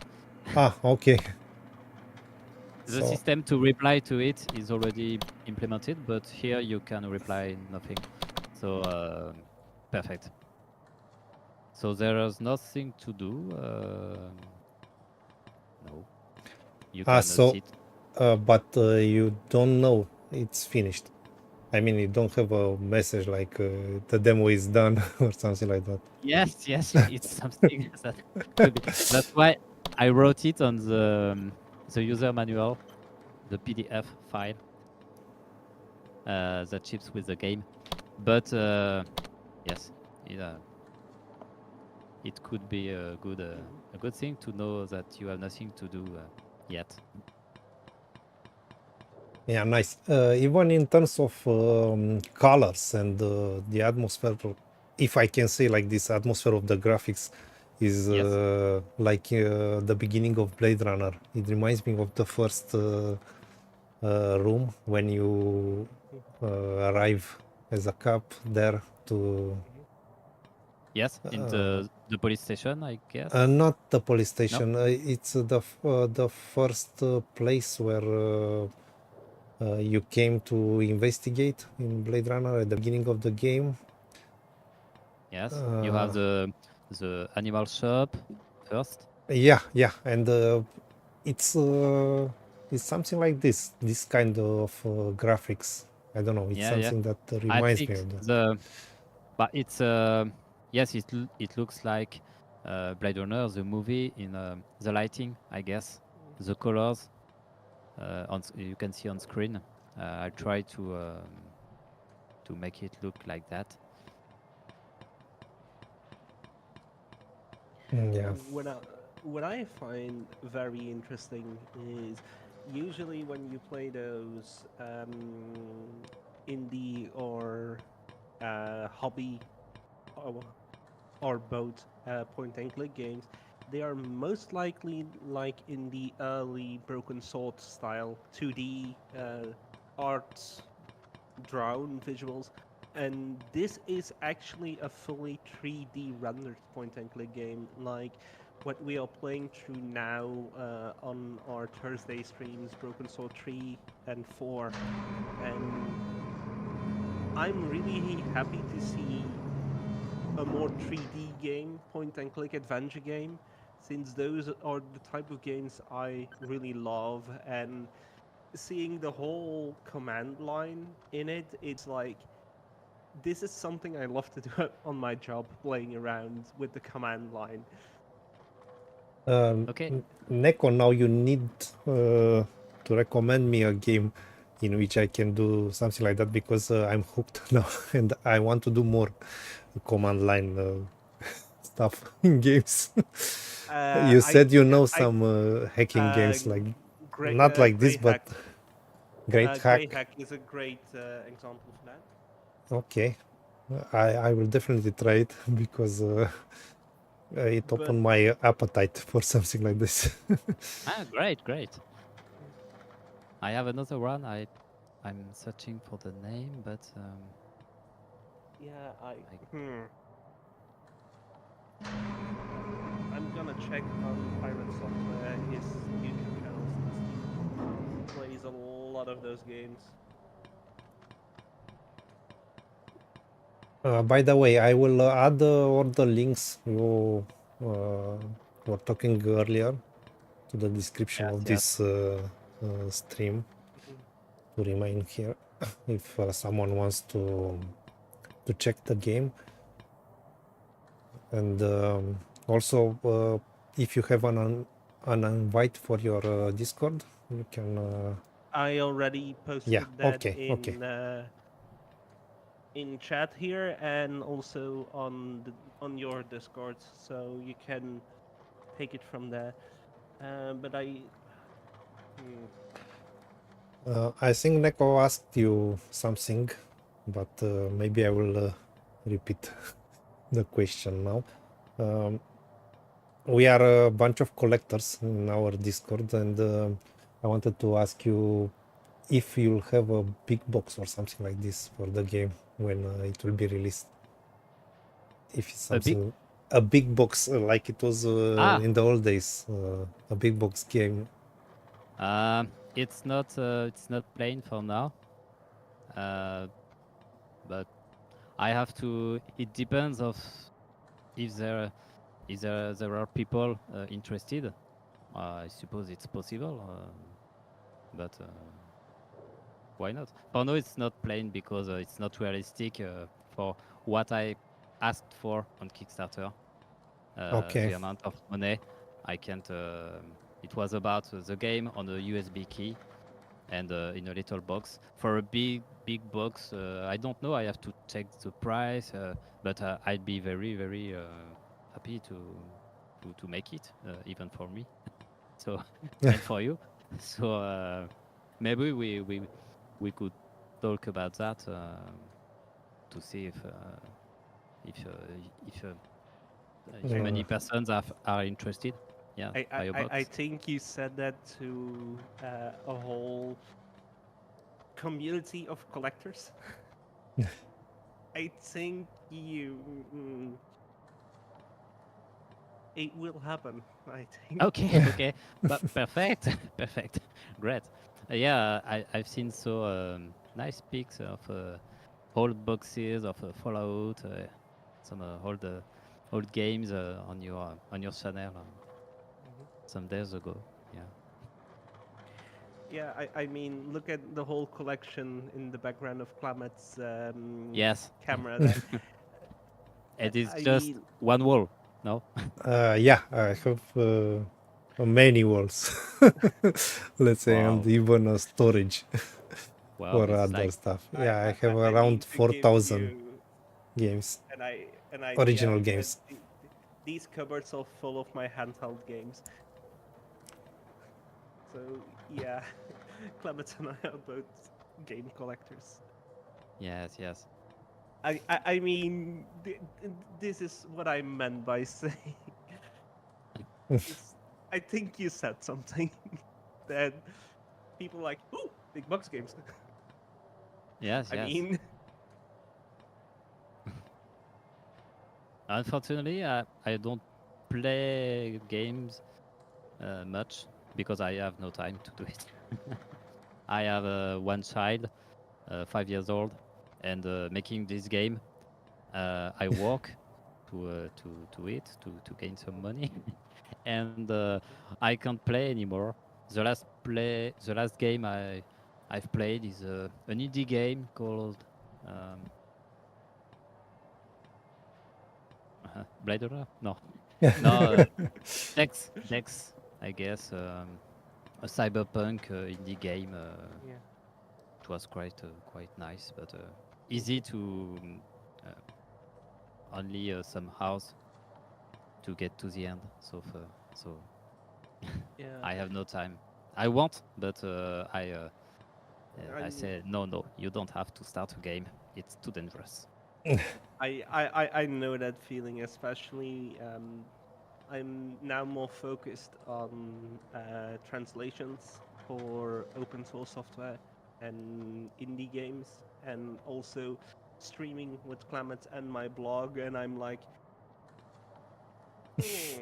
Ah, okay. The So system to reply to it is already implemented, but here you can reply nothing. So perfect. So there is nothing to do. No, you can so sit. but you don't know it's finished. I mean, you don't have a message like the demo is done or something like that. Yes, yes, it's something that could be. That's why I wrote it on the user manual, the PDF file that ships with the game. But yes, it could be a good thing to know that you have nothing to do yet. Yeah, nice. Even in terms of colors and the atmosphere, if I can say like this, atmosphere of the graphics is Yes. like the beginning of Blade Runner. It reminds me of the first room when you arrive as a cop there to Yes, in the police station, I guess. not the police No. station. It's the first place where you came to investigate in Blade Runner at the beginning of the game. Yes, you have the animal shop first. Yeah, and it's something like this kind of graphics. I don't know. It's Yeah, something that I reminds me think of that. but it's yes, it looks like Blade Runner, the movie in the lighting, I guess, the colors you can see on screen. I try to make it look like that. Yeah. What I find very interesting is usually when you play those indie or hobby or, or both point and click games, they are most likely like in the early Broken Sword style 2D art drawn visuals, and this is actually a fully 3D rendered point and click game, like what we are playing through now on our Thursday streams, Broken Sword 3 and 4. And I'm really happy to see a more 3D game, point and click adventure game, since those are the type of games I really love. And seeing the whole command line in it, it's like this is something I love to do on my job, playing around with the command line. Okay. Neko, now you need to recommend me a game in which I can do something like that because I'm hooked now and I want to do more command line stuff in games. You said you know some hacking games like not like this, Grey but Hack. Great Grey Hack. Hack is a great example for that. Okay, I will definitely try it because it But opened my appetite for something like this. Great, great. I have another one. I'm searching for the name, but yeah, I I'm gonna check on Pirate Software, his YouTube channel, since he plays a lot of those games. By the way, I will add all the links you were talking earlier to the description yes, of yes. this stream Mhm. to remain here if someone wants to check the game. And also, if you have an invite for your Discord, you can. I already Yeah. posted that Okay. Okay. in chat here and also on your Discord, so you can take it from there. But I, I think Neko asked you something, but maybe I will repeat the question now. We are a bunch of collectors in our Discord, and I wanted to ask you if you'll have a big box or something like this for the game when it will be released. If it's A big something, a big box like it was in the old days, a big box game. it's not plain for now. But I have to. It depends of if there are people interested. I suppose it's possible, but why not? For now, it's not plain because it's not realistic for what I asked for on Kickstarter. Okay. The amount of money I can't. It was about the game on a USB key and in a little box. For a big box, I don't know. I have to check the price, but I'd be very happy to make it, even for me. So and for you. So maybe we could talk about that to see if Yeah. many persons are interested. Yeah, by a box. I think you said that to a whole community of collectors. I think it will happen. I think. Okay, okay, but perfect, perfect, great. Yeah, I've seen so nice pics of old boxes of Fallout, some old games on your channel some days ago. Yeah. Yeah, I mean, look at the whole collection in the background of Klamet's Yes. camera there. It is I just mean, one wall. No. Yeah, I have many walls, let's say, and Wow. even a storage Wow. for It's other like stuff. Yeah, I have I need around to give 4,000 you games, an idea original because games. these cupboards are full of my handheld games. So yeah, Clement and I are both game collectors. yes, yes. I mean, this is what I meant by saying. I think you said something that people like, ooh, big box games. Yes, I yes. mean, Unfortunately, I don't play games much because I have no time to do it. I have one child, 5 years old, and making this game, I work to it to gain some money, and I can't play anymore. The last game I've played is an indie game called um, Blade Runner. No, no, Dex, I guess. A cyberpunk indie game. yeah. It was quite nice, but easy to only some house to get to the end. So Yeah. I have no time. I want, but I I- say no. You don't have to start a game. It's too dangerous. I know that feeling, especially. I'm now more focused on translations for open source software and indie games, and also streaming with Clement and my blog. And I'm like, "Hmm,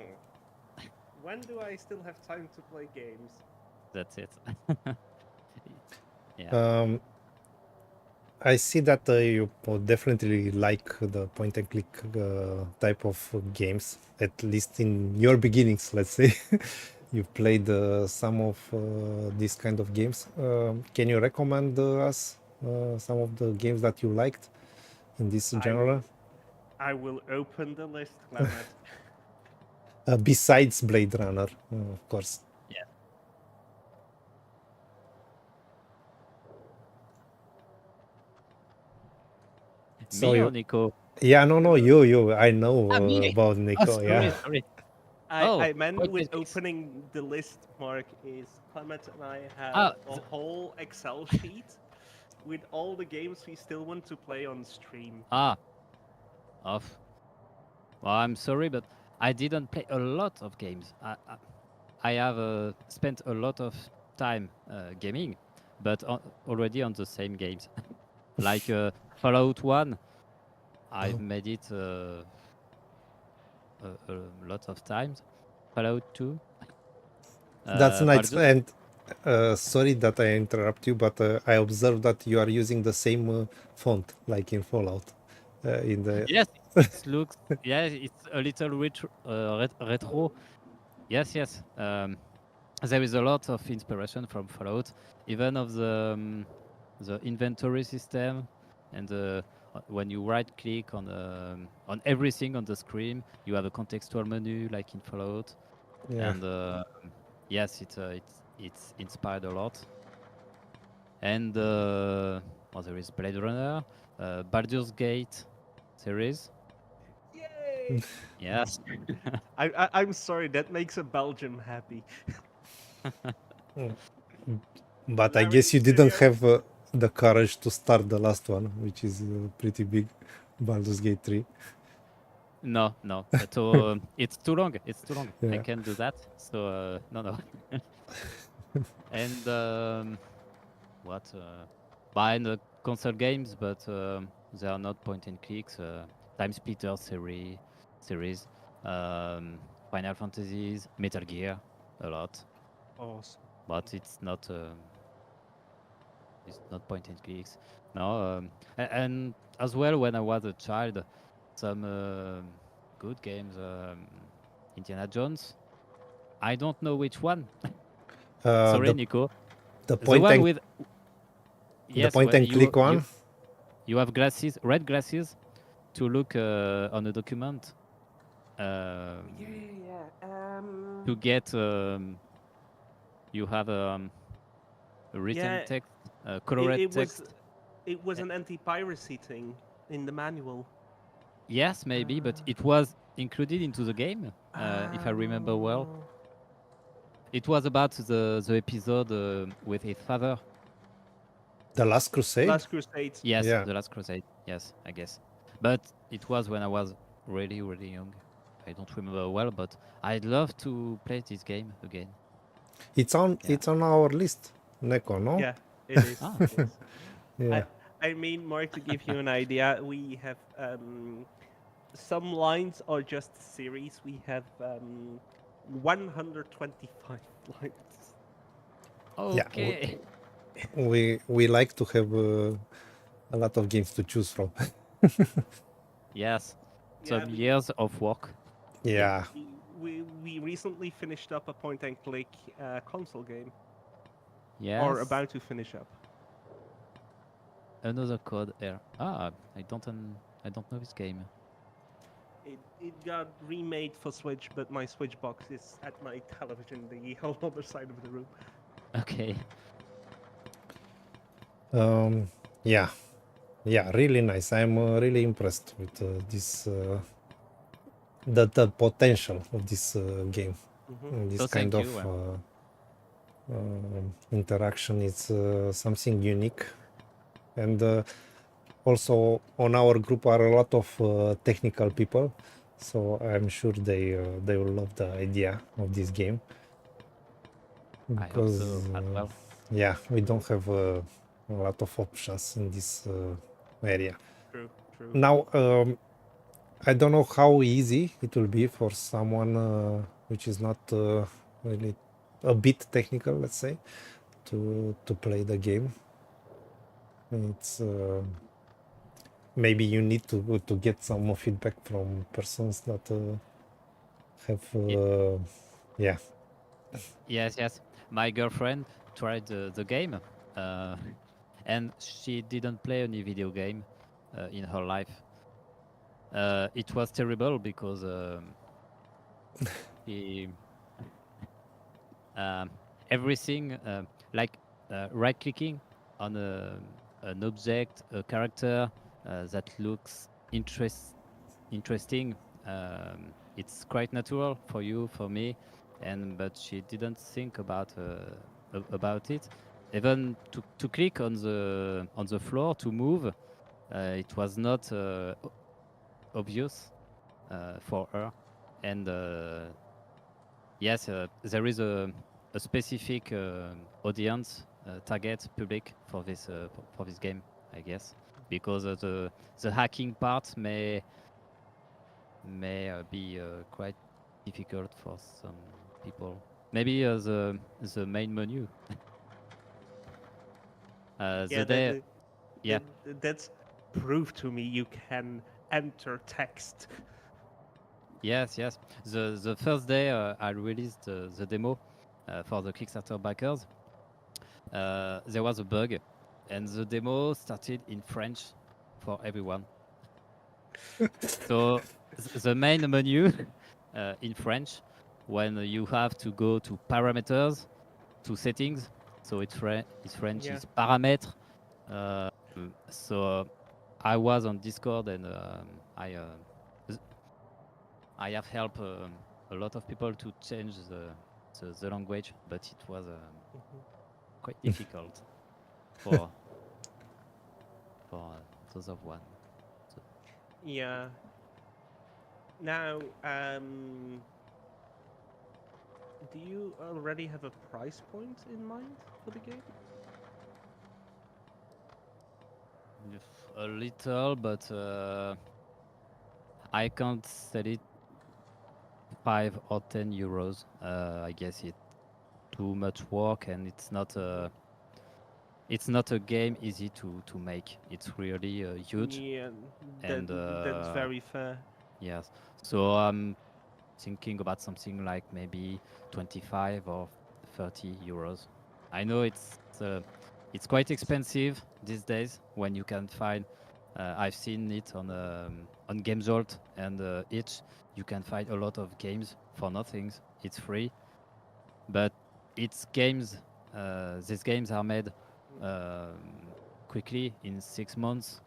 when do I still have time to play games?" That's it. Yeah. I see that you definitely like the point and click type of games, at least in your beginnings, let's say. You've played some of these kind of games. Can you recommend us some of the games that you liked in this genre? I will open the list, Clement. Besides Blade Runner, of course. Yeah. So Me or you, Nico? yeah, no, you. I know Me. about Oh, Nico. Yeah. sorry. I meant point with and clicks. opening the list, Mark, is Clement and I have Ah, a whole Excel sheet with all the games we still want to play on stream. Off. Well, I'm sorry, but I didn't play a lot of games. I have spent a lot of time gaming, but already on the same games. Like Fallout 1, I've made it a lot of times. Fallout 2. That's nice. Baldur's- And sorry that I interrupt you, but I observed that you are using the same font like in Fallout. In the Yes, it looks. Yeah, it's a little retro. Yes, yes. There is a lot of inspiration from Fallout, even of the inventory system, and when you right click on everything on the screen, you have a contextual menu like in Fallout, yeah. and yes, it's inspired a lot. And well, there is Blade Runner, Baldur's Gate series. Yay! Yes. I'm sorry, that makes a Belgian happy. But I Larry, guess you didn't serious? have the courage to start the last one, which is pretty big, Baldur's Gate 3. No, no. So it's too long. It's too long. I Yeah. can't do that. So no, no. And what? Buying the console games, but they are not point and clicks. Time Splitter series, Final Fantasies, Metal Gear, a lot. Awesome. But it's not point and clicks. No, and as well when I was a child, some good games. Indiana Jones. I don't know which one. Sorry, The Nico. the The point one and with the yes, point and click one. you have glasses, red glasses, to look on a document. To get you have a written Yeah, text, colored it text. was an anti-piracy thing in the manual. Yes, maybe, but it was included into the game, if I remember well. Oh. It was about the episode with his father. The Last Crusade. Last Crusade. Yes, Yeah. The Last Crusade. Yes, I guess. But it was when I was really, really young. I don't remember well, but I'd love to play this game again. It's on Yeah. it's on our list, Neko, no? Yeah, it is. Ah. It is. Yeah. I mean, Mark, to give you an idea, we have some lines are just series. We have 125 lines. Okay. We like to have a lot of games to choose from. Yes. Yeah, Some years of work. Yeah. We recently finished up a point and click console game, Yes. or about to finish up. Another code here. I don't know this game. It got remade for Switch, but my Switch box is at my television, the whole other side of the room. Okay. Yeah. Yeah, really nice. I'm really impressed with this the potential of this game. This So kind thank of you. interaction is something unique, and also on our group are a lot of technical people, so I'm sure they will love the idea of this game, I hope so as well. yeah, we don't have a lot of options in this area. True. Now, I don't know how easy it will be for someone which is not really a bit technical, let's say, to play the game. It's maybe you need to get some feedback from persons that have yeah. Yes. My girlfriend tried the game, and she didn't play any video game in her life. It was terrible because everything, like right-clicking on an object, a character that looks interesting, it's quite natural for you, for me, and but she didn't think about it. Even to click on the floor to move, it was not obvious for her. And yes, there is a specific audience, target public for this game, I guess, because the hacking part may be quite difficult for some people. Maybe the main menu. Yeah, The day, yeah, that's proof to me you can enter text. yes, yes. The first day I released the demo for the Kickstarter backers. There was a bug, and the demo started in French for everyone. So the main menu in French, when you have to go to parameters, to settings, so it's French Yeah. is paramètres. So I was on Discord and I have helped a lot of people to change the language, but it was quite difficult for those of one. So, Yeah. Now, do you already have a price point in mind for the game? a little, but I can't sell it 5 or 10 euros. I guess it's too much work, and it's not a game easy to make. It's really huge, Yeah, and that's very fair. yes. So I'm thinking about something like maybe 25 or 30 euros. I know it's quite expensive these days when you can find. I've seen it on GameJolt, and each you can find a lot of games for nothing. It's free, but it's games. These games are made quickly in 6 months.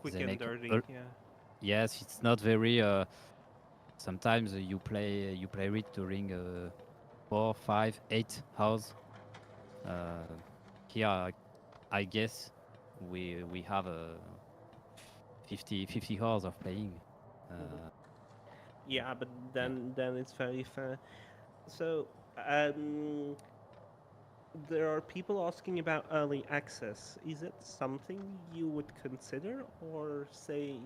Quick They and make dirty. Yeah. yes, it's not very. Sometimes you play it during 4, 5, 8 hours. Uh, Here, I guess we have 50 hours of playing. Mhm. Uh, Yeah, but yeah. then it's very fair. So, um, there are people asking about early access. Is it something you would consider, or say,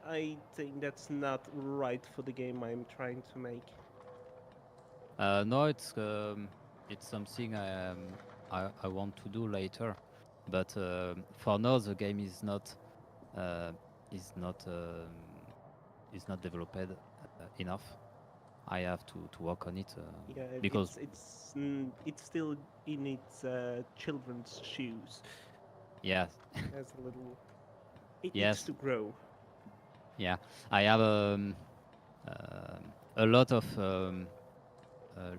I think that's not right for the game I'm trying to make? No, it's something I want to do later, but for now the game uh, is not um, is not developed enough. I have to work on it Yeah, because it's still in its children's shoes. yes, As a little, it needs yes, to grow. yeah. I have a lot of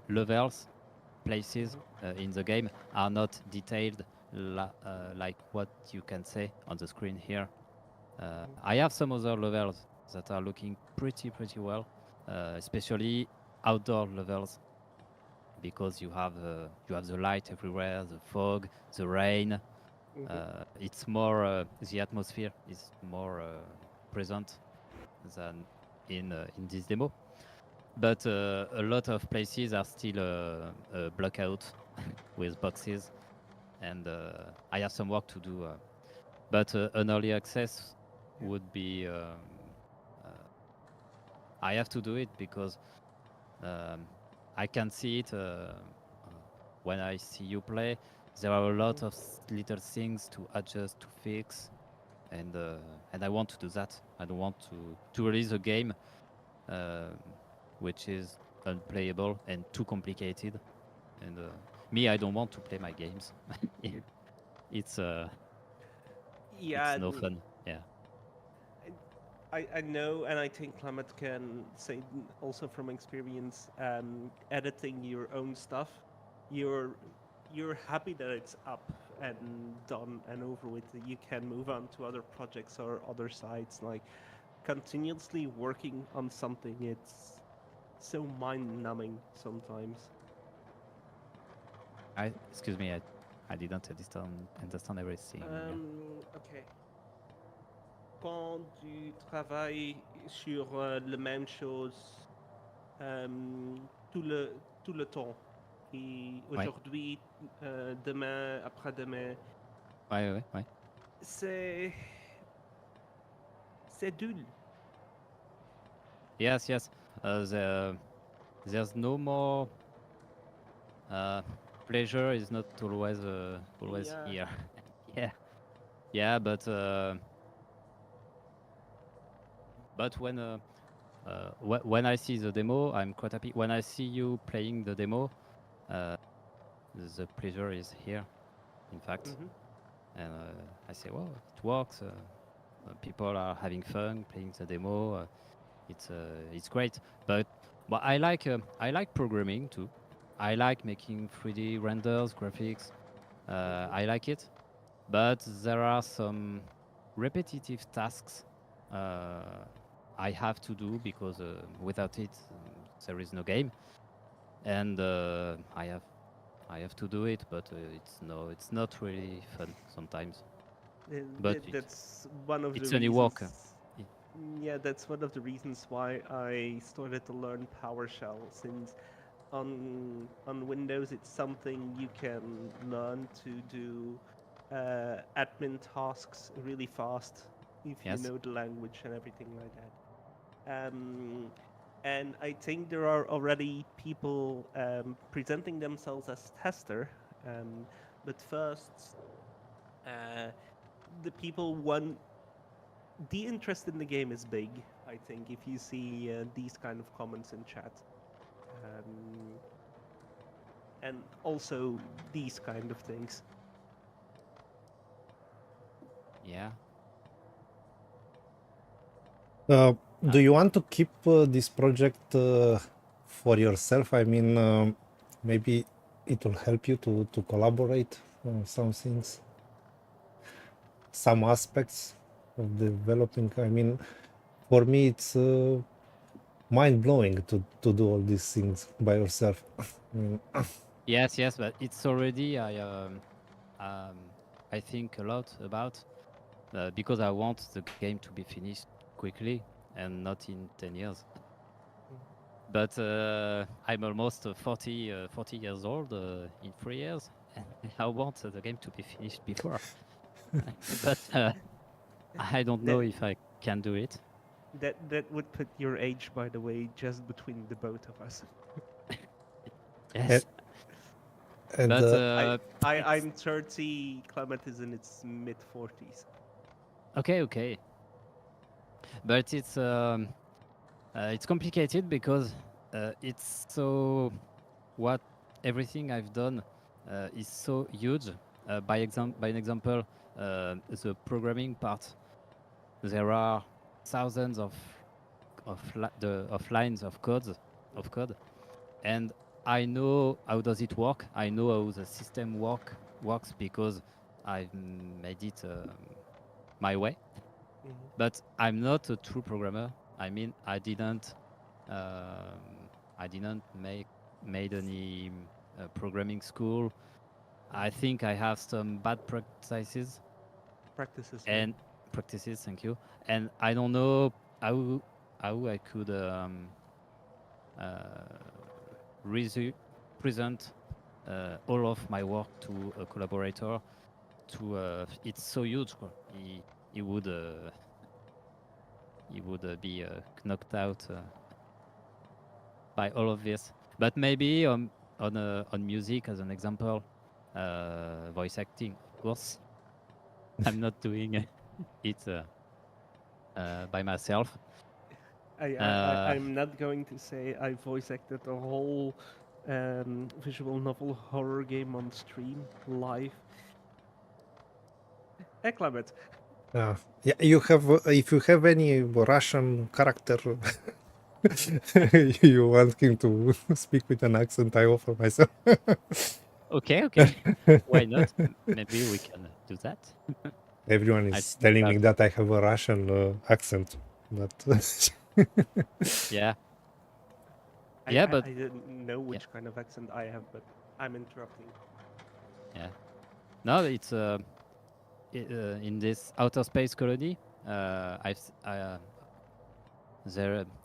levels, places Hmm. in the game are not detailed like what you can say on the screen here. I have some other levels that are looking pretty well, especially outdoor levels because you have the light everywhere, the fog, the rain. Hmm. It's more the atmosphere is more present than in this demo. But a lot of places are still blocked out with boxes, and I have some work to do. But an early access Yeah. would be. Uh, I have to do it because um, I can see it when I see you play. There are a Hmm. lot of little things to adjust, to fix, and I want to do that. I don't want to release a game um, which is unplayable and too complicated. And me, I don't want to play my games. it's Yeah, it's no fun. Yeah. I know, and I think Clement can say also from experience, editing your own stuff, you're you're happy that it's up and done and over with. You can move on to other projects or other sites like continuously working on something. It's so mind-numbing sometimes. Excuse me, I didn't understand everything. Ok. Quand tu travailles sur la même chose euh, tout le tout le temps, et Ouais. aujourd'hui, demain, après-demain, Ouais. c'est dur. Yes. There's no more. Pleasure is not always Yeah. here. yeah, but when I see the demo, I'm quite happy. When I see you playing the demo, the pleasure is here, in fact. Mhm. And I say, well, it works. People are having fun playing the demo. It's great. But I like programming too. I like making 3D renders, graphics. I like it, but there are some repetitive tasks I have to do because without it there is no game, and I have to do it, but it's not really fun sometimes. But That's one of the it's only work. reasons. Yeah, that's one of the reasons why I started to learn PowerShell, since on Windows it's something you can learn to do admin tasks really fast if you Yes. know the language and everything like that. And I think there are already people presenting themselves as tester, but first, the people want the interest in the game is big. I think if you see these kind of comments in chat, and also these kind of things. Yeah. Do you want to keep this project for yourself? I mean, maybe it will help you to collaborate on some things, some aspects of developing. I mean, for me, it's mind-blowing to do all these things by yourself. I mean, Yes, but it's already I think a lot about because I want the game to be finished quickly and not in 10 years. But I'm almost 40 years old in 3 years, and I want the game to be finished before. But I don't know if I can do it. That would put your age, by the way, just between the both of us. Yes. and But I'm 30. Clement is in its mid 40s. okay. But it's complicated because it's so what everything I've done is so huge. By an example, the programming part, there are thousands of lines of code, and I know how does it work. I know how the system works because I've made it my way. But I'm not a true programmer. I mean, I didn't made any programming school. I think I have some bad practices. And practices. Thank you. And I don't know how I could present all of my work to a collaborator. It's so huge. He would be knocked out by all of this. But maybe on music, as an example, voice acting, of course. I'm not doing it by myself. I'm not going to say I voice acted a whole visual novel horror game on stream live. Hey, Clement. yeah, you have if you have any Russian character you want him to speak with an accent, I offer myself. Okay. Why not? Maybe we can do that. Everyone is telling me that I have a Russian accent. but Yeah, I, yeah, I, but I didn't know which kind of accent I have, but I'm interrupting. yeah. No, it's in this outer space colony.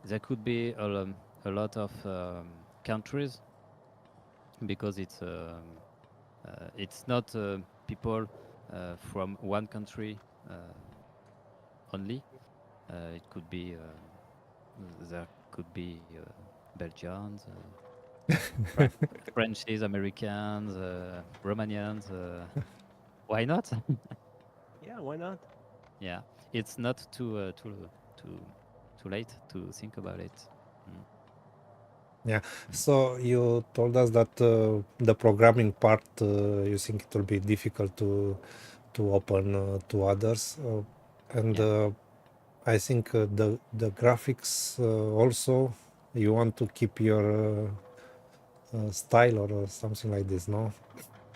There could be a lot of countries because it's not people from one country only. It could be there could be Belgians, Fra- Frenchies, Americans, Romanians. Why not? Yeah, why not? Yeah, it's not too late to think about it. Mm. yeah. So you told us that the programming part you think it will be difficult to open to others, and Yeah. I think the graphics also you want to keep your style or something like this, no?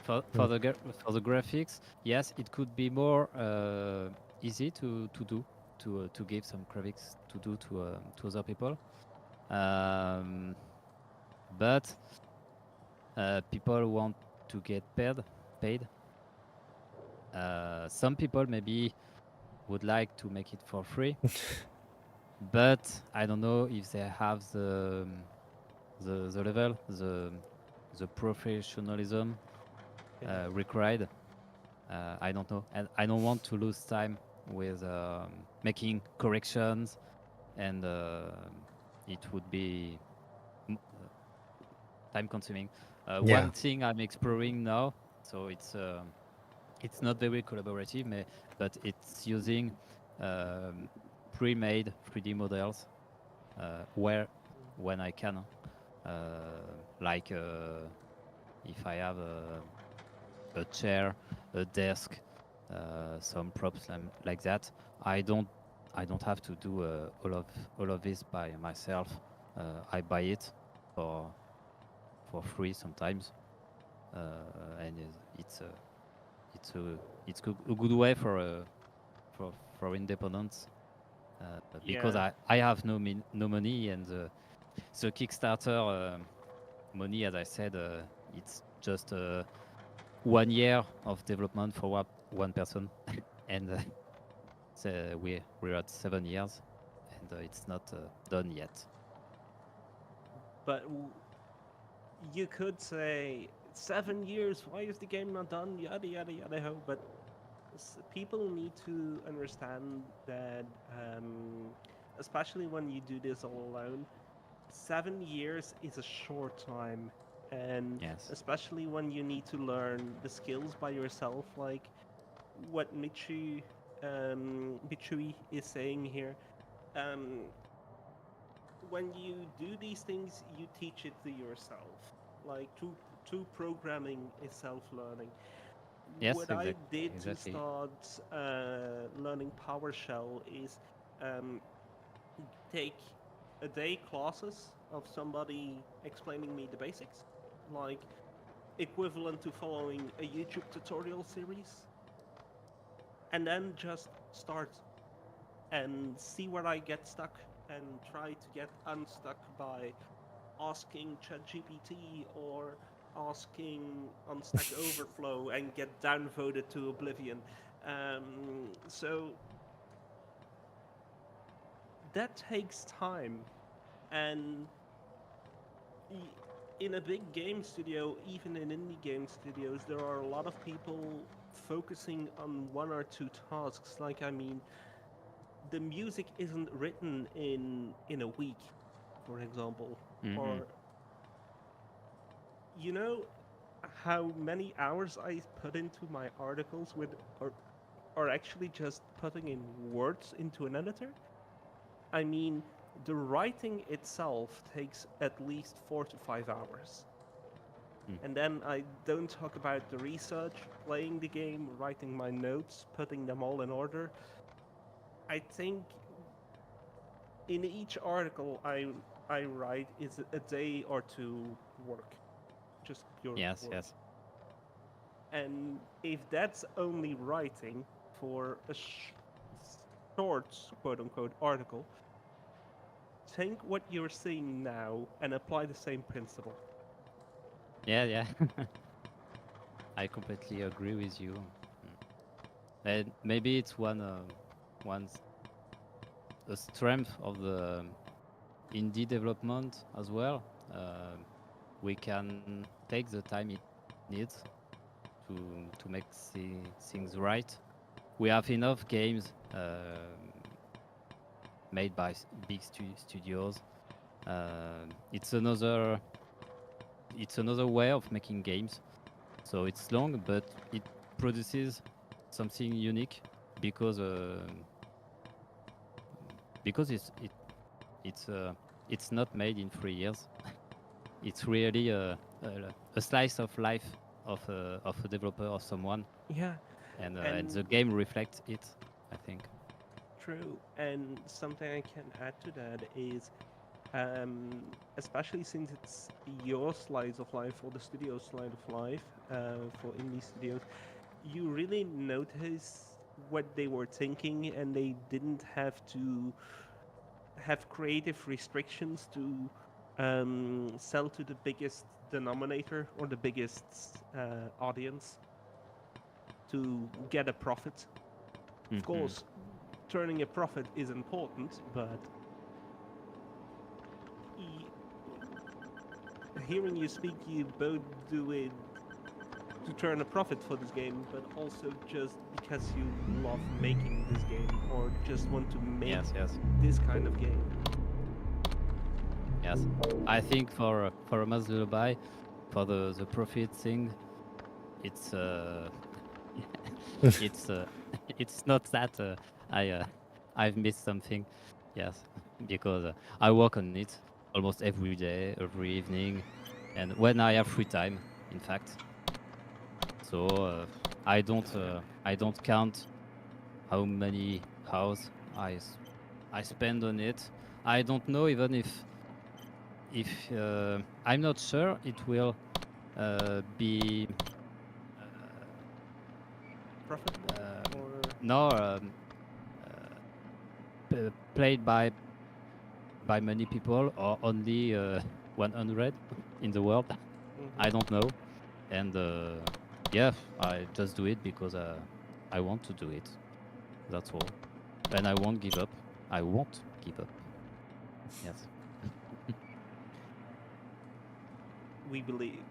For the graphics, yes, it could be more easy to do to give some graphics to do to other people. Um, but people want to get paid. Some people maybe would like to make it for free, but I don't know if they have the level, the professionalism Yeah. required. I don't know, and I don't want to lose time with making corrections, and it would be time consuming. Yeah, One thing I'm exploring now, so it's not very collaborative, but it's using um, pre-made 3D models where when I can, like if I have a chair, a desk, some props like that. I don't I don't have to do all of this by myself. I buy it for for free sometimes, and it's a a good way for independence because Yeah. I have no money, and the Kickstarter money, as I said, it's just 1 year of development for one person, and so we're at 7 years, and it's not done yet. But you could say 7 years. Why is the game not done? Yada yada yada. Ho. But people need to understand that, especially when you do this all alone, 7 years is a short time, and Yes. especially when you need to learn the skills by yourself, like what Michui is saying here. Um, when you do these things, you teach it to yourself. Like true programming is self-learning. Yes, What I did to exactly. start learning PowerShell is um, take a day classes of somebody explaining me the basics, like equivalent to following a YouTube tutorial series, and then just start and see where I get stuck and try to get unstuck by asking ChatGPT or asking on Stack Overflow and get downvoted to oblivion. So that takes time, and in a big game studio, even in indie game studios, there are a lot of people focusing on one or two tasks. Like, I mean, the music isn't written in a week, for example, Hmm. or you know how many hours I put into my articles with or actually just putting in words into an editor. I mean, the writing itself takes at least 4 to 5 hours. Mm. And then I don't talk about the research, playing the game, writing my notes, putting them all in order. I think in each article I write is a day or two work, just pure Yes, work. yes. And if that's only writing for short quote-unquote article, take what you're seeing now and apply the same principle. Yeah. I completely agree with you. And maybe it's one a strength of the indie development as well. We can take the time it needs to make things right. We have enough games made by big studios. It's another way of making games. So it's long, but it produces something unique because it's not made in 3 years. It's really a slice of life of a developer or someone, Yeah, and and the game reflects it, I think. true. And something I can add to that is, especially since it's your slice of life or the studio slice of life for indie studios, you really notice what they were thinking, and they didn't have to have creative restrictions to sell to the biggest denominator or the biggest audience to get a profit. Of course, turning a profit is important, but hearing you speak, you both do it to turn a profit for this game, but also just because you love making this game or just want to make Yes. this kind of game. Yes. I think for a Mass Lullaby, for the profit thing, it's it's it's not that I've missed something. Yes, because I work on it almost every day, every evening, and when I have free time, in fact. So I don't count how many hours I spend on it. I don't know even if I'm not sure it will be Profitable or no played by many people or only 100 in the world. I don't know, and yeah, I just do it because I want to do it. That's all, and I won't give up. I won't give up. Yes. we believe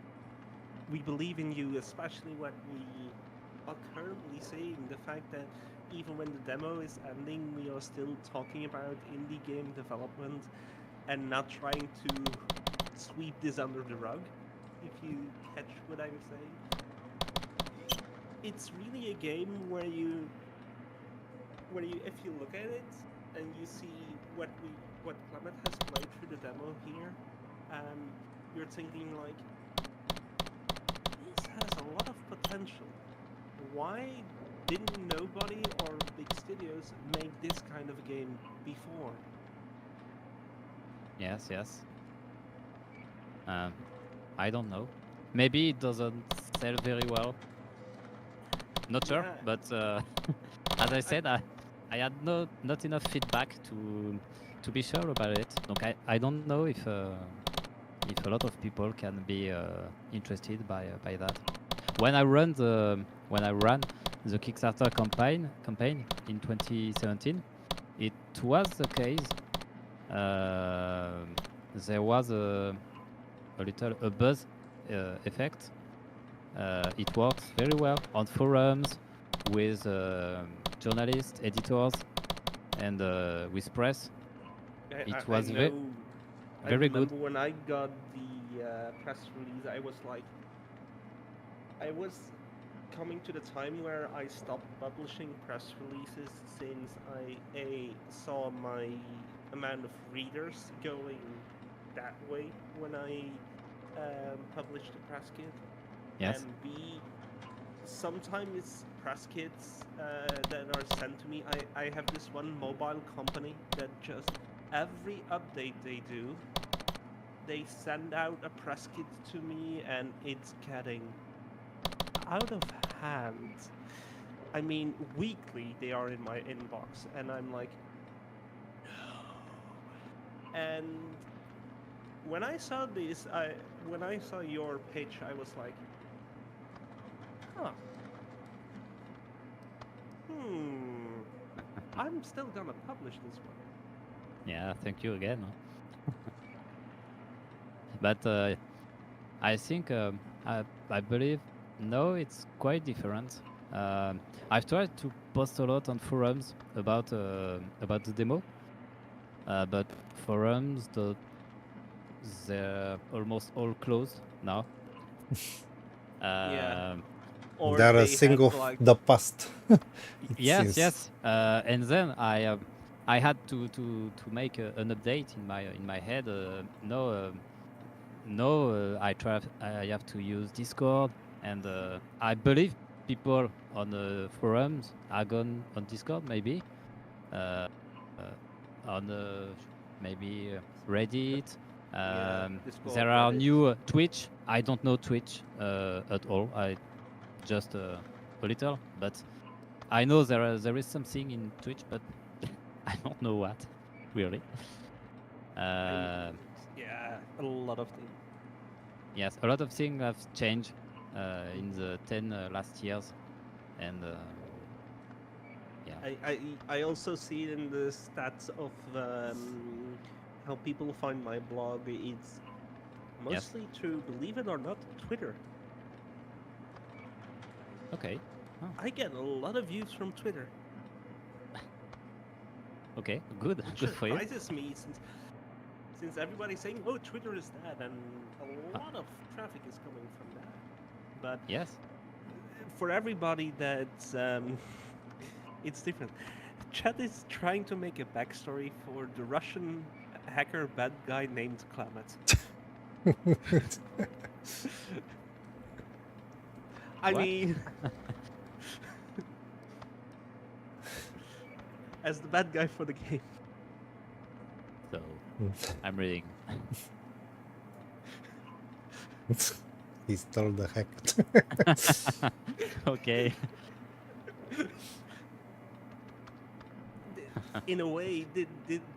we believe in you, especially what we are currently seeing. The fact that even when the demo is ending, we are still talking about indie game development and not trying to sweep this under the rug, if you catch what I'm saying. It's really a game where you if you look at it and you see what Clement has played through the demo here, you're thinking like, this has a lot of potential. Why didn't nobody or big studios make this kind of game before? Yes. I don't know. Maybe it doesn't sell very well. Not sure, Yeah. but as I said, I had not enough feedback to be sure about it. Donc I don't know if a lot of people can be interested by that. When I ran the Kickstarter campaign in 2017, it was the case. There was a buzz effect. It works very well on forums with journalists, editors, and with press. It was very good. When I got the press release, I was like, I was coming to the time where I stopped publishing press releases since I saw my amount of readers going that way when I published the press kit. Yes. And B, sometimes press kits that are sent to me, I have this one mobile company that just every update they do, they send out a press kit to me, and it's getting out of hand. I mean, weekly they are in my inbox, and I'm like, no. And when I saw this, when I saw your pitch, I was like, huh. I'm still gonna publish this one. Yeah, thank you again. But I think I believe no, it's quite different. I've tried to post a lot on forums about the demo, but forums they're almost all closed now. Yeah. Um, Or They're a they thing had of like, the past. It yes, seems. yes. And then I had to make an update in my head. I have to use Discord, and I believe people on the forums are gone on Discord, maybe uh, on maybe Reddit. yeah, Discord, There are Reddit. new Twitch. I don't know Twitch at all. I just a little, but I know there is something in Twitch, but I don't know what really. I, yeah, a lot of things. Yes, a lot of things have changed in the 10 last years, and yeah. I also see in the stats of how people find my blog. It's mostly through, believe it or not, Twitter. Okay. Oh, I get a lot of views from Twitter. okay. Good. Which Good for you. surprises me since everybody's saying, "Oh, Twitter is dead," and a lot of traffic is coming from that. But Yes. for everybody that's it's different. Chat is trying to make a backstory for the Russian hacker bad guy named Klamet. I What? mean, as the bad guy for the game. So I'm reading. He stole the hack. Okay. In a way,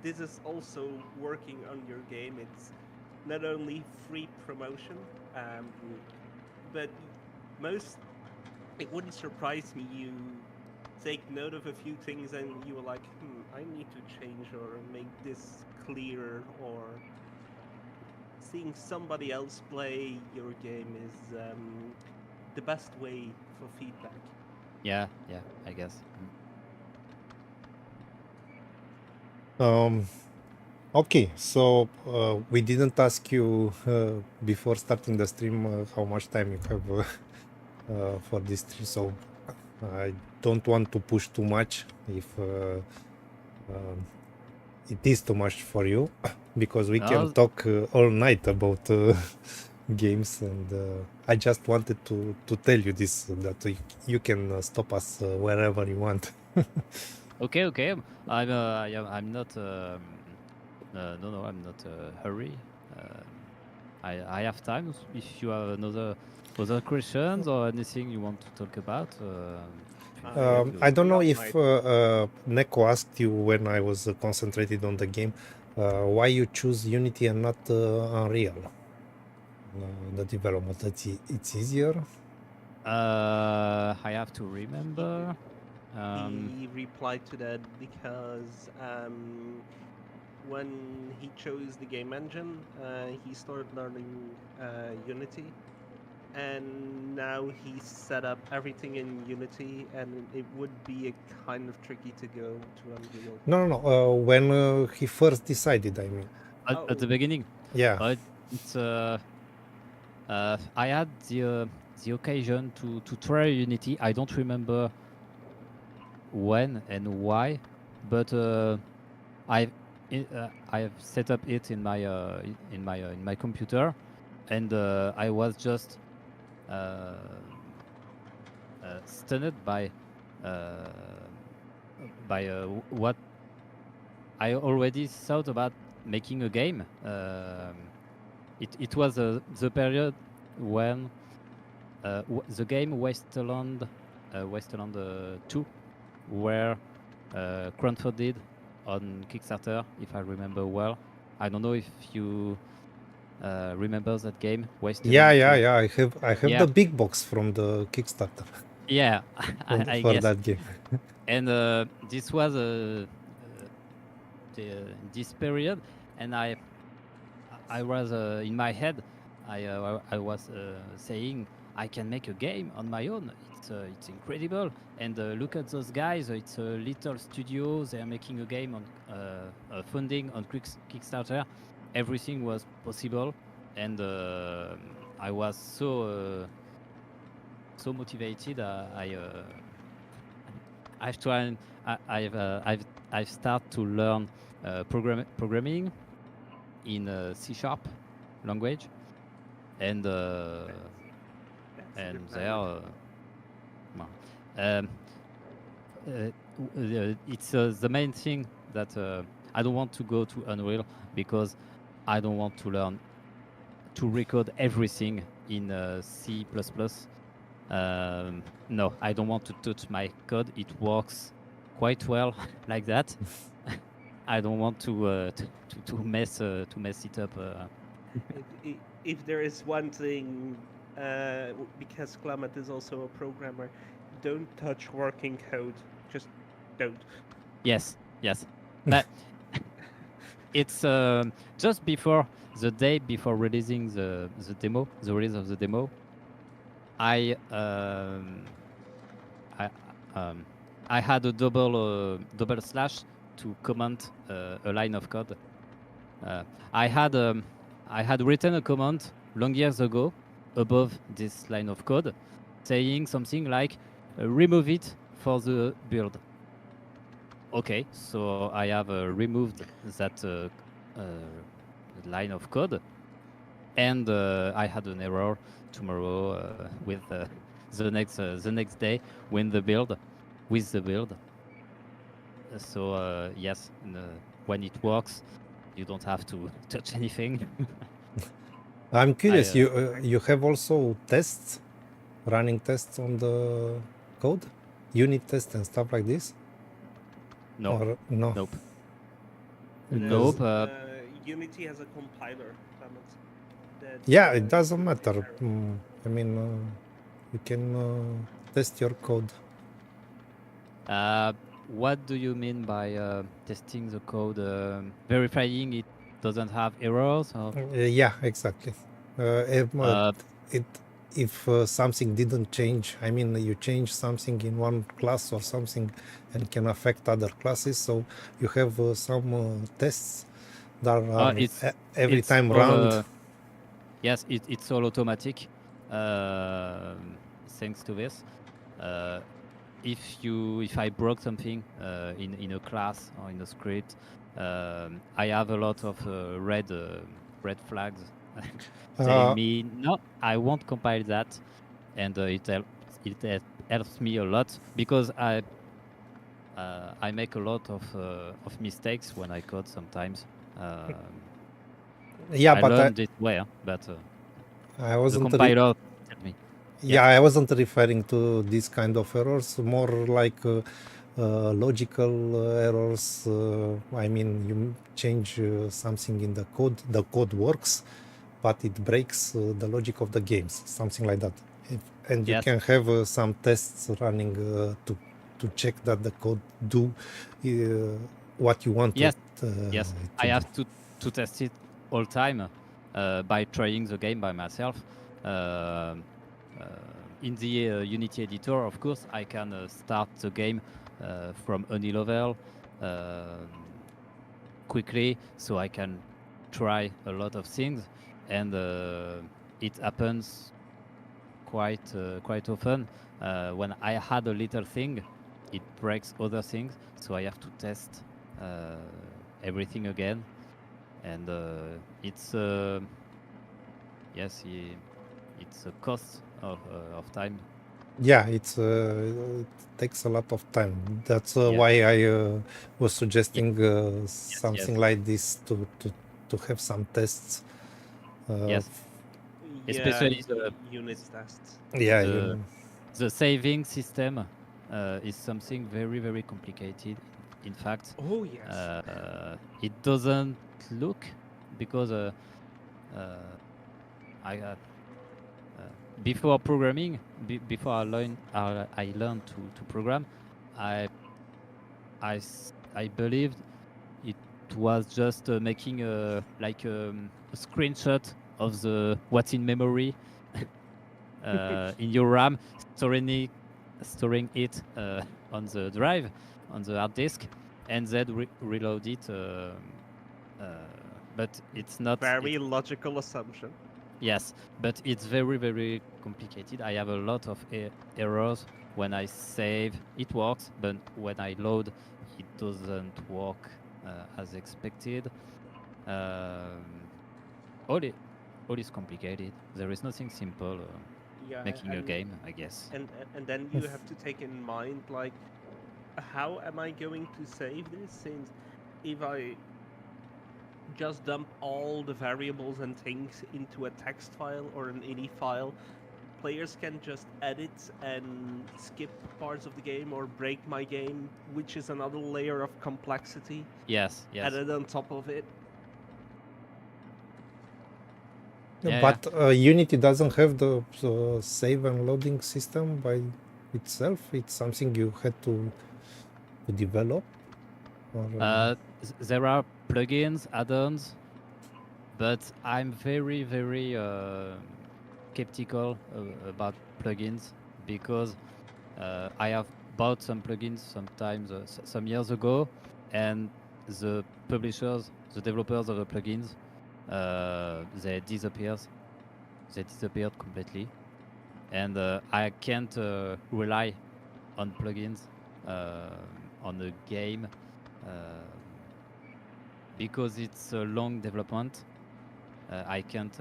this is also working on your game. It's not only free promotion, but it wouldn't surprise me you take note of a few things and you were like, I need to change or make this clearer, or seeing somebody else play your game is the best way for feedback. Yeah. I guess. Okay, so we didn't ask you before starting the stream how much time you have for this stream, so I don't want to push too much if it is too much for you, because we can talk all night about games, and I just wanted to tell you this, that you can stop us wherever you want. Okay. I'm not. No, I'm not hurry. I have time. If you have other questions or anything you want to talk about. I don't know if Neko asked you when I was concentrated on the game, why you choose Unity and not Unreal. The development, it's easier. I have to remember. He replied to that because when he chose the game engine, he started learning Unity, and now he set up everything in Unity, and it would be a kind of tricky to go to Unreal. No. When he first decided, I mean. At the beginning. Yeah. It's I had the occasion to try Unity. I don't remember when and why, but I've set up it in my computer, and I was just stunned by what I already thought about making a game. It was the period when the game Wasteland Wasteland 2 were crowdfunded on Kickstarter, if I remember well. I don't know if you remember that game, Wasteland 2. I have Yeah. the big box from the Kickstarter Yeah, I for guess. that game. And this was this period, and I was in my head, I was saying I can make a game on my own. It's incredible, and look at those guys. It's a little studio. They are making a game on funding on Kickstarter. Everything was possible, and I was so motivated. I've tried. I've started to learn programming in C# language, and That's a and good there, language. well, it's the main thing that I don't want to go to Unreal because I don't want to learn to record everything in C++. No, I don't want to touch my code. It works quite well like that. I don't want to mess it up. If there is one thing, because Clement is also a programmer, don't touch working code. Just don't. Yes. But it's just before the day before releasing the demo, the release of the demo. I had a double slash to comment a line of code. I had written a comment long years ago above this line of code, saying something like remove it for the build. Okay, so I have removed that line of code, and I had an error tomorrow with the next day with the build. So yes, when it works, you don't have to touch anything. I'm curious. You have also tests, running tests on the code, unit tests and stuff like this. No. Or no? Nope. Because- Nope. Unity has a compiler, Clement. That, Yeah, it doesn't takes matter. care of it. I mean, you can test your code. What do you mean by testing the code? Verifying it doesn't have errors? Or? Yeah, exactly. If something didn't change, I mean, you change something in one class or something and can affect other classes, so you have some tests that are every it's time all, round. Yes, it's all automatic. Thanks to this. If I broke something in a class or in a script, I have a lot of red flags telling me no, I won't compile that, and it helps me a lot because I make a lot of mistakes when I code sometimes. Yeah, I but learned it well, but I the wasn't. compiler tell me. Yeah, I wasn't referring to this kind of errors, more like logical errors. I mean, you change something in the code works, but it breaks the logic of the games, something like that. And you can have some tests running to check that the code do what you want yes. to Yes, I have to test it all time by trying the game by myself. In the Unity editor, of course, I can start the game from any level quickly, so I can try a lot of things, and it happens quite often. When I had a little thing, it breaks other things, so I have to test everything again, and it's yes, it's a cost of time. Yeah, it takes a lot of time. That's why I was suggesting something like this to have some tests. Yes, especially the unit tests. Yeah, the saving system is something very, very complicated. In fact, Oh yes. it doesn't look because before programming, before I learned to program, I believed it was just making a screenshot of the what's in memory in your RAM, storing it on the drive, on the hard disk, and then reload it. But it's not. Very logical assumption. Yes, but it's very, very complicated. I have a lot of errors. When I save, it works, but when I load, it doesn't work as expected. All is complicated. There is nothing simple Yeah, making a game, I guess. and then you have to take in mind, like, how am I going to save this? Since if I just dump all the variables and things into a text file or an ini file, players can just edit and skip parts of the game or break my game, which is another layer of complexity Yes. added on top of it. Yeah, But Unity doesn't have the save and loading system by itself. It's something you had to develop. Or, there are plugins, add-ons, but I'm very, very skeptical about plugins because I have bought some plugins sometimes some years ago, and the publishers, the developers of the plugins, they disappeared completely, and I can't rely on plugins on a game because it's a long development. I can't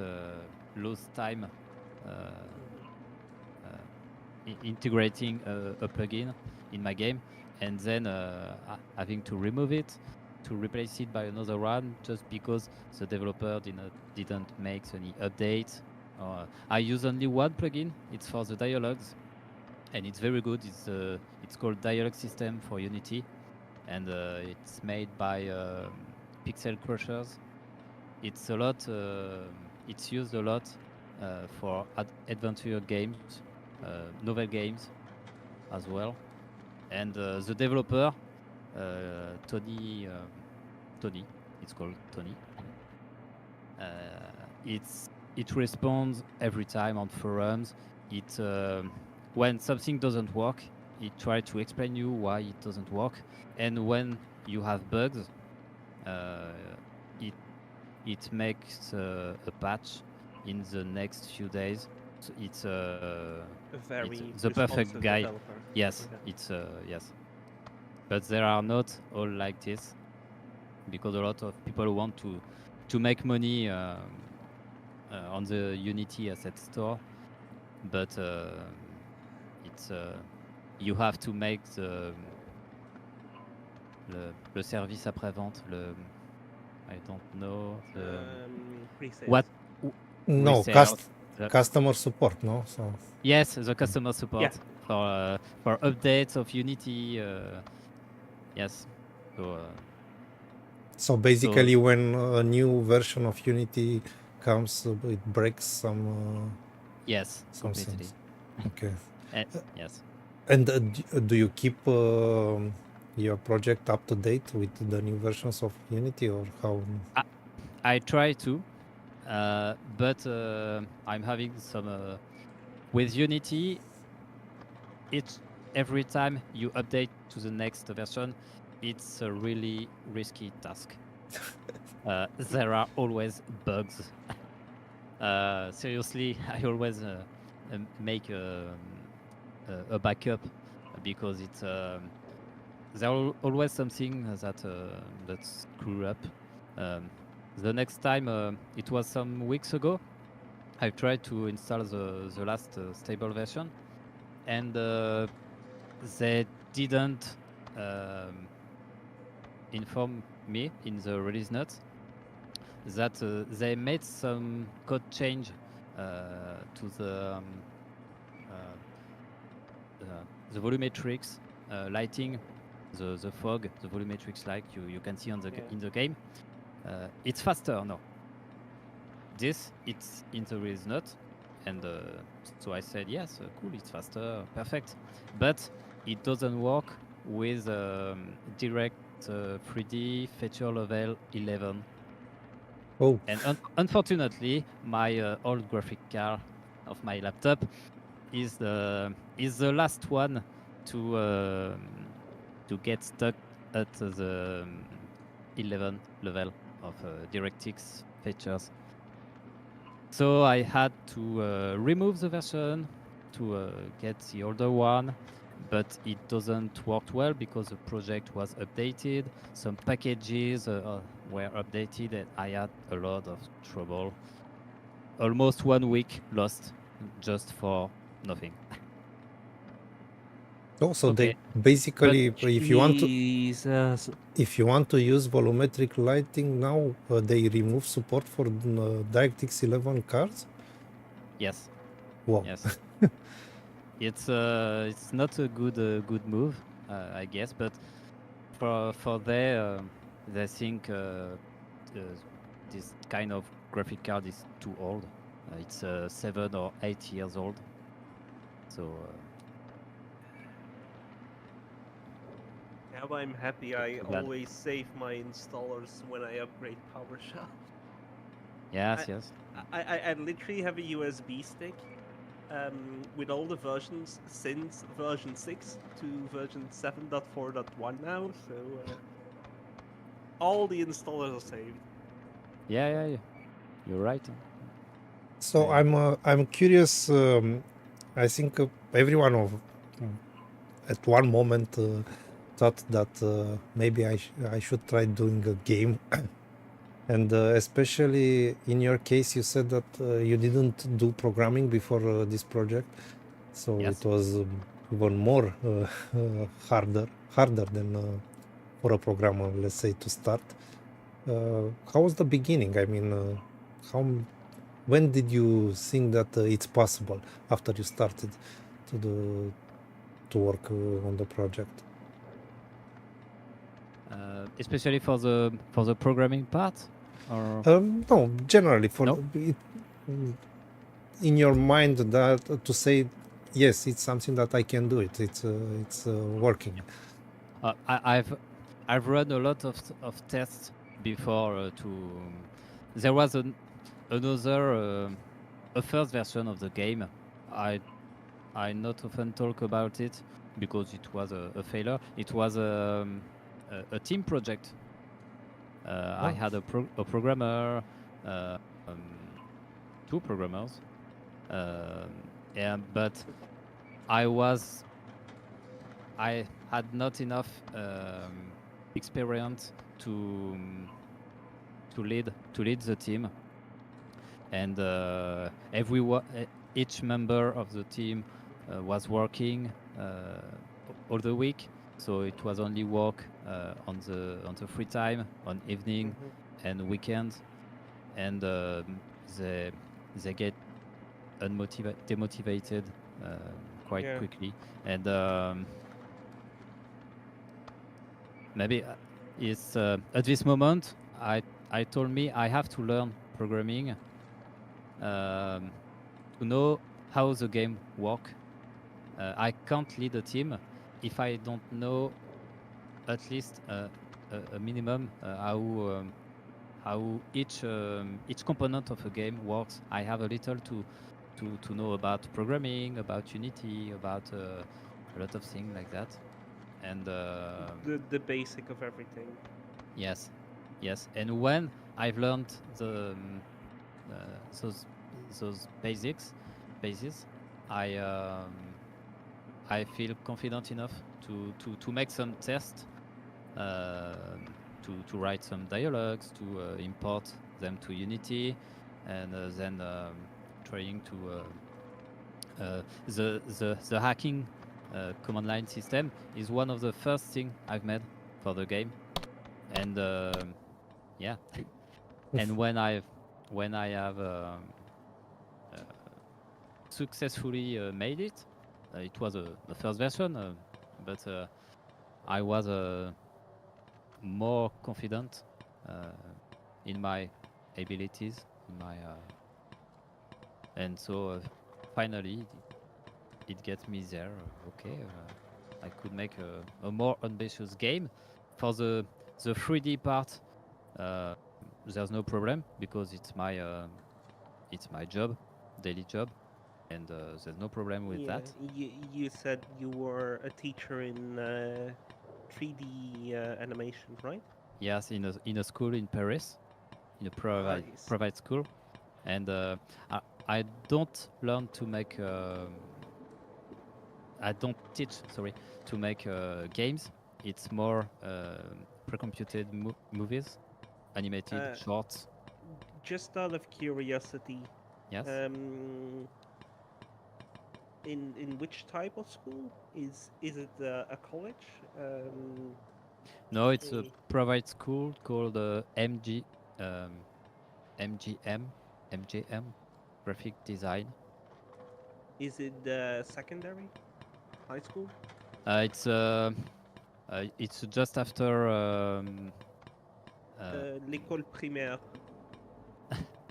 lose time integrating a plugin in my game and then having to remove it to replace it by another one just because the developer didn't make any updates. I use only one plugin. It's for the dialogues, and it's very good. It's called Dialogue System for Unity, and it's made by Pixel Crushers. It's a lot. It's used a lot for adventure games, novel games, as well. And the developer, Tony, it's called Tony. It responds every time on forums. When something doesn't work, it tries to explain you why it doesn't work. And when you have bugs, it makes a patch in the next few days. So it's the perfect guy. Developer. Yes, Okay. it's yes. But there are not all like this because a lot of people want to make money on the Unity asset store, but it's you have to make le service après-vente, I don't know Pre-sales. what no, resale. customer support, no? So Yes, the customer support Yeah. for updates of Unity. Yes, so basically, when a new version of Unity comes, it breaks some yes, some completely. things. Okay. Yes. And do you keep your project up to date with the new versions of Unity, or how? I try to, but I'm having some with Unity. It's every time you update to the next version, it's a really risky task. There are always bugs. Seriously, I always make a backup because it's there's always something that screw up. The next time, it was some weeks ago, I tried to install the last stable version, and they didn't inform me in the release notes that they made some code change to the volumetrics lighting, the fog, the volumetrics light you can see on the in the game. It's faster now. This it's in the real is not, and so I said yes, cool, it's faster, perfect, but it doesn't work with direct 3D feature level 11. Oh, And unfortunately, my old graphic card of my laptop is the last one to get stuck at the 11 level of DirectX features. So I had to remove the version to get the older one, but it doesn't work well because the project was updated. Some packages were updated, and I had a lot of trouble. Almost 1 week lost just for nothing. so Okay. they basically, if you want to Jesus. use volumetric lighting now, they remove support for DirectX 11 cards. Yes. Wow. Yes. It's not a good move, I guess, but for they think this kind of graphic card is too old. It's 7 or 8 years old. So Now I'm happy I too bad. always save my installers when I upgrade PowerShell. Yes, yes. I literally have a USB stick with all the versions since version 6 to version 7.4.1 now, so all the installers are saved. Yeah. You're right. So Yeah. I'm curious. I think everyone at one moment thought that maybe I should try doing a game, and especially in your case, you said that you didn't do programming before this project, so Yes. it was even more harder than for a programmer, let's say, to start. How was the beginning? I mean, when did you think that it's possible after you started to work on the project? Especially for the programming part, or No, generally for no? in your mind that to say yes, it's something that I can do it. It's working. I've run a lot of tests before there was another a first version of the game. I not often talk about it because it was a failure. It was a team project. I had a programmer, two programmers, but I had not enough experience to lead the team, and each member of the team was working all the week, so it was only work on the free time, on evening and weekends, and they get demotivated quite quickly, and maybe it's at this moment I told me I have to learn programming to know how the game work. I can't lead a team if I don't know at least a minimum how each component of a game works. I have a little to know about programming, about Unity, about a lot of things like that, and The basic of everything. yes. And when I've learned those bases, I feel confident enough to make some tests, to write some dialogues, to import them to Unity, and then trying to the hacking command line system is one of the first thing I've made for the game, and yeah. And when I have successfully made it, it was the first version, but I was more confident in my abilities, in my and so finally it gets me there. Okay, I could make a more ambitious game. For the 3D part, there's no problem because it's my job, daily job, and there's no problem with Yeah, that. you said you were a teacher in 3D animation, right? Yes, in a school in Paris, in a Nice. private school, and I don't learn to make. I don't teach. Sorry, to make games. It's more pre-computed movies, animated Uh, shorts. just out of curiosity, Yes. um, in which type of school is it a college? No, it's a A, private school called um, MGM, MGM, graphic design. is it secondary high school? It's it's just after. Uh, L'école primaire.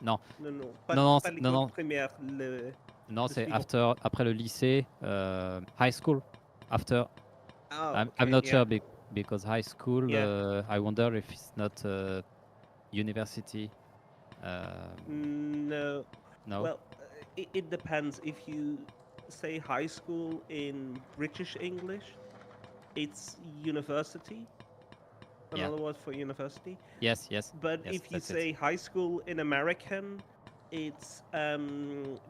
non, Non, non, non, non, pas non, l'école non, primaire, non, le c'est suivant. après le lycée, high school. After, Ah, I'm okay, not yeah, sure because high school. yeah. I wonder if it's not university. No, No. well, it depends. If you say high school in British English, it's university, Yeah. another word for university. Yes. Yes. But Yes. if you That's it. say high school in American, it's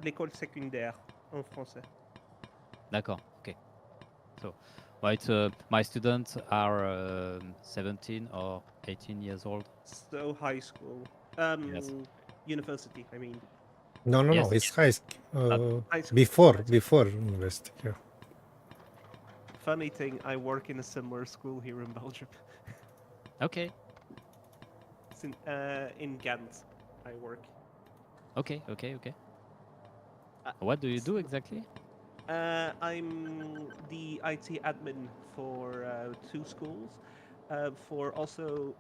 l'école secondaire en français. D'accord. Okay. So, well, it's my students are 17 or 18 years old. So high school, Yes. university. I mean, No, no, no. Yes. It's high school. before university. Yeah. Funny thing, I work in a similar school here in Belgium. Okay. It's in Ghent, I work. Okay. Okay. Okay. Uh, What do you do exactly? I'm the IT admin for two schools, for also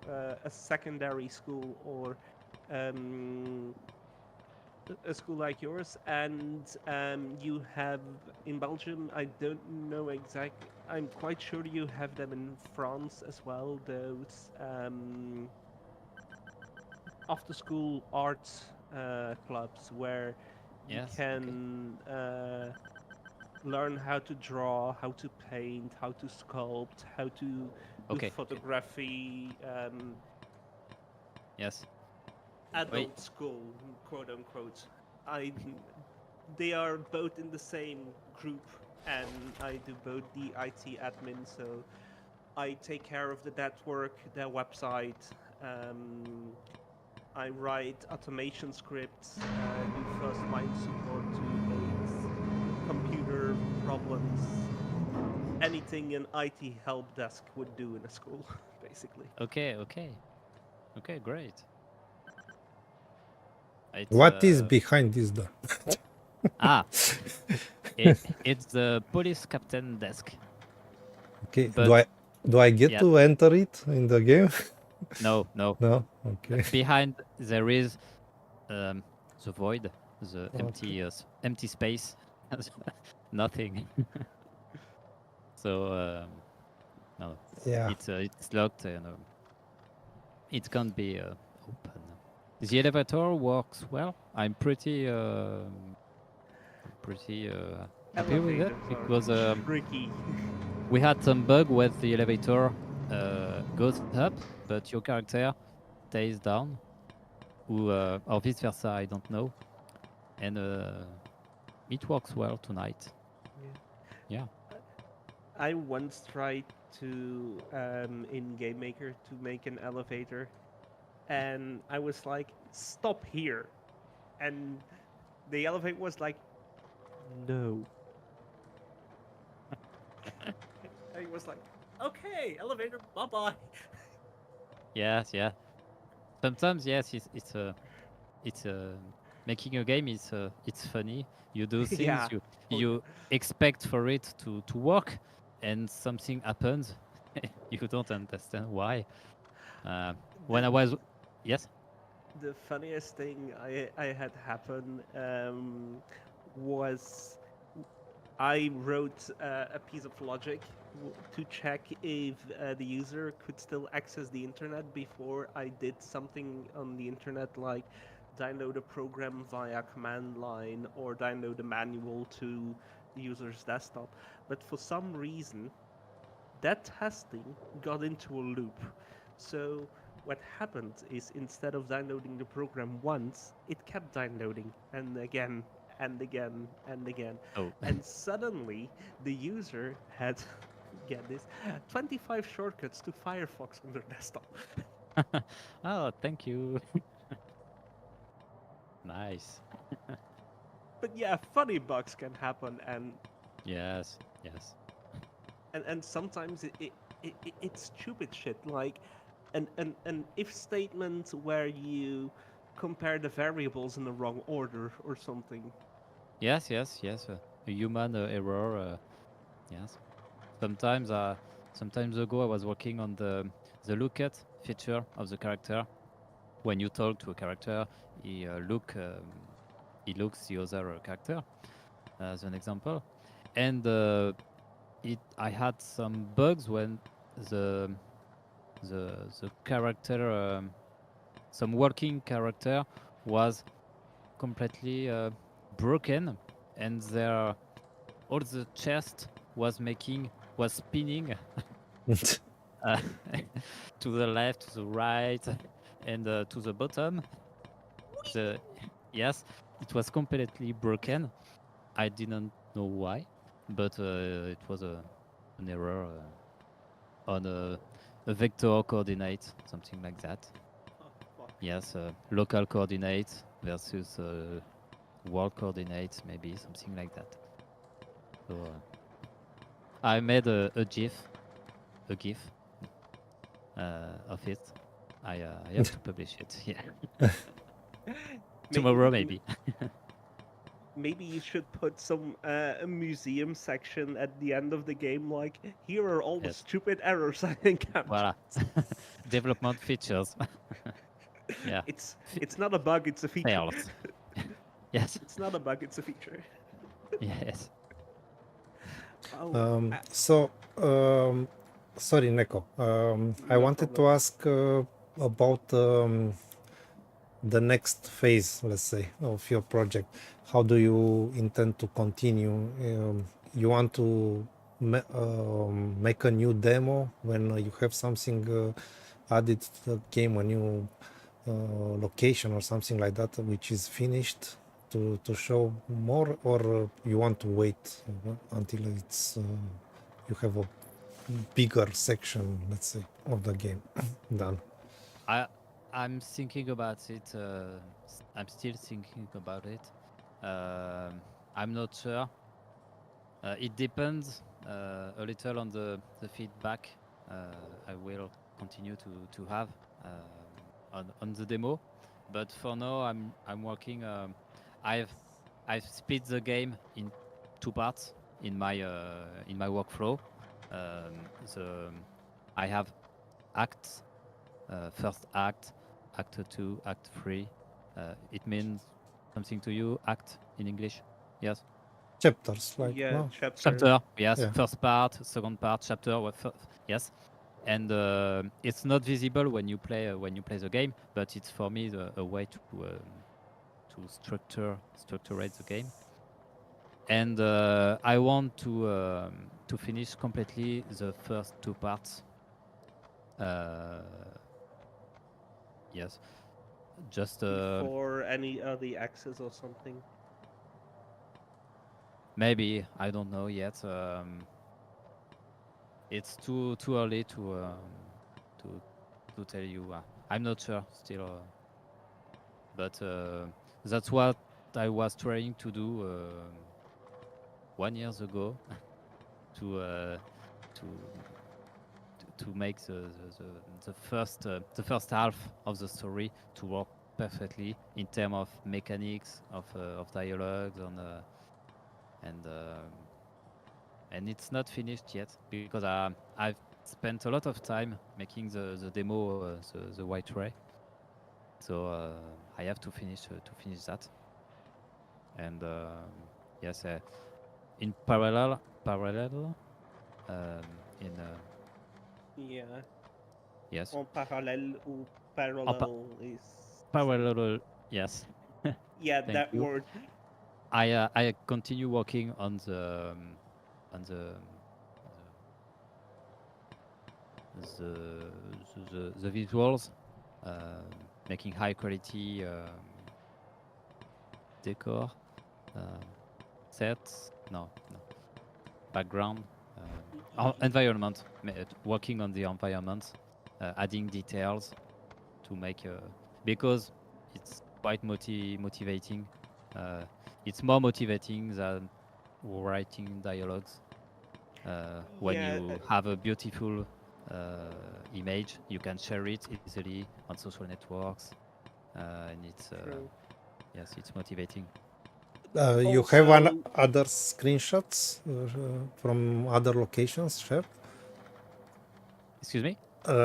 a secondary school or um, a school like yours. And you have in Belgium, I don't know exactly, I'm quite sure you have them in France as well, those after school arts clubs where you Yes. Okay. can learn how to draw, how to paint, how to sculpt, how to do Okay. photography. Yes. Wait. Adult school, quote unquote. I, they are both in the same group, and I do both the IT admin. So I take care of the network, their website. I write automation scripts, do first line support to aids, computer problems, anything an IT help desk would do in a school, basically. Okay. Okay. Okay. Great. It's What is behind this door? ah, it's the police captain desk. Okay. But Do I get yeah, to enter it in the game? no, no. No. Okay. Behind there is the void, the Okay. empty space, nothing. So no, Yeah. it's locked and it can't be open. The elevator works well. I'm pretty happy with it Elevators because are tricky. we had some bug where the elevator goes up, but your character stays down, or vice versa. I don't know, and it works well tonight. Yeah. I once tried to in Game Maker to make an elevator, and I was like, "Stop here," and the elevator was like, "No." I was like, "Okay, elevator, bye bye." Yes, yeah. Sometimes yes, it's making a game is it's funny. You do things Yeah. you Oh, you expect for it to work, and something happens. You don't understand why. Uh, when The I was yes. the funniest thing I had happen was I wrote a piece of logic to check if the user could still access the internet before I did something on the internet, like download a program via command line or download a manual to the user's desktop. But for some reason, that testing got into a loop. So what happened is, instead of downloading the program once, it kept downloading and again and again and again. Oh. And suddenly the user had, get this, 25 shortcuts to Firefox on their desktop. Oh, thank you. Nice. But yeah, funny bugs can happen, Yes. Yes. and sometimes it's stupid shit, like an if statement where you compare the variables in the wrong order or something. Yes. Yes. Yes. A human error. Yes. Sometimes, sometimes ago, I was working on the lookat feature of the character. When you talk to a character, he he looks the other character, as an example, and I had some bugs when the the character, some working character, was completely broken, and their all the chest was spinning uh, to the left, to the right, and to the bottom. The yes, it was completely broken. I didn't know why, but it was an error on a vector coordinate, something like that. Oh, fuck. Yes, local coordinate versus world coordinate, maybe something like that. So I made a GIF of it. I have to publish it. Yeah, tomorrow Maybe maybe. maybe you should put some a museum section at the end of the game, like, here are all the Yes. stupid errors I encountered. Voilà. Development features. Yeah. It's not a bug, it's a feature. Fails. Yes. It's not a bug, it's a feature. Yes. Oh, So, sorry, Neko. I no wanted to problem. ask about the next phase, let's say, of your project. How do you intend to continue? You want to make a new demo when you have something added to the game, a new location or something like that, which is finished to show more, or you want to wait until it's you have a bigger section, let's say, of the game done? I'm thinking about it. I'm still thinking about it. I'm not sure. It depends a little on the feedback I will continue to have on the demo. But for now, I'm working. I've I've split the game in two parts in my workflow. The I have acts. First act, act 2, act 3. It means something to you, act in English? Yes. Chapters, like, Yeah, no? chapter. Chapter, yes. Yeah. First part, second part, chapter, yes. And it's not visible when you play the game, but it's for me a way to structurate the game. And I want to finish completely the first two parts. Yes, just Before any other access or something. maybe, I don't know yet. It's too early to tell you. I'm not sure still, but that's what I was trying to do 1 year ago to to to make the first half of the story to work perfectly in terms of mechanics of dialogues and it's not finished yet because I've spent a lot of time making the demo, the white ray. So I have to finish that. And yes, in parallel, in Yeah. yes, En parallèle ou en pa- parallel is parallel, yes. yeah, Thank that you. word. I continue working on on the the visuals, making high quality decor, sets, no, background, environment, working on the environment, adding details to make because it's quite motivating. It's more motivating than writing dialogues. When Yeah, you have a beautiful image, you can share it easily on social networks, and it's true. yes, it's motivating. You have Also, other screenshots from other locations shared? Excuse me?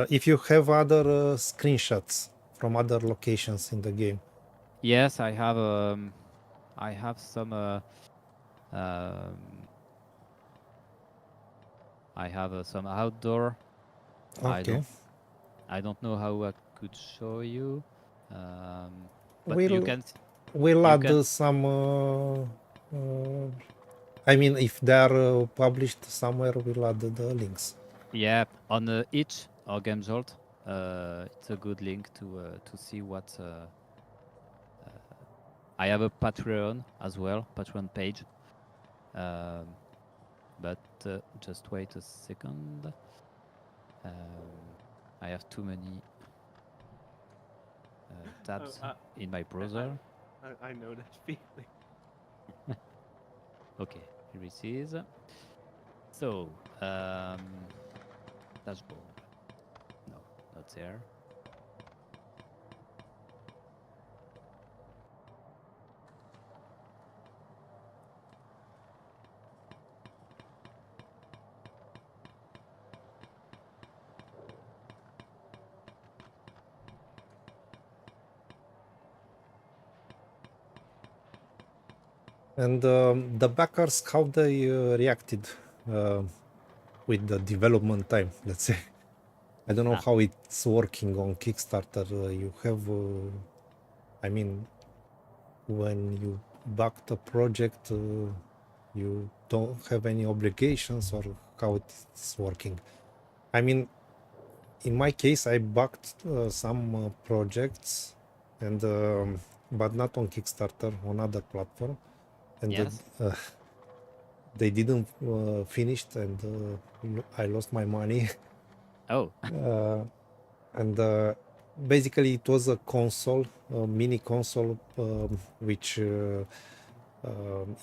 If you have other screenshots from other locations in the game. Yes, I have some. I have some outdoor. Okay. I don't know how I could show you, but We'll we'll you add can. some. I mean, if they are published somewhere, we'll add the links. Yeah, on each or Game Jolt, it's a good link to see what. I have a Patreon as well, Patreon page. But just wait a second. I have too many tabs in my browser. I know that feeling. Okay, here it is. So, dashboard. No, not there. And the backers, how they reacted with the development time, let's say. I don't know how it's working on Kickstarter. You have, I mean, when you back the project, you don't have any obligations or how it's working. I mean, in my case, I backed some projects, and but not on Kickstarter, on other platform, and Yes. they didn't finish, and I lost my money. Oh. And basically, it was a console, a mini console, which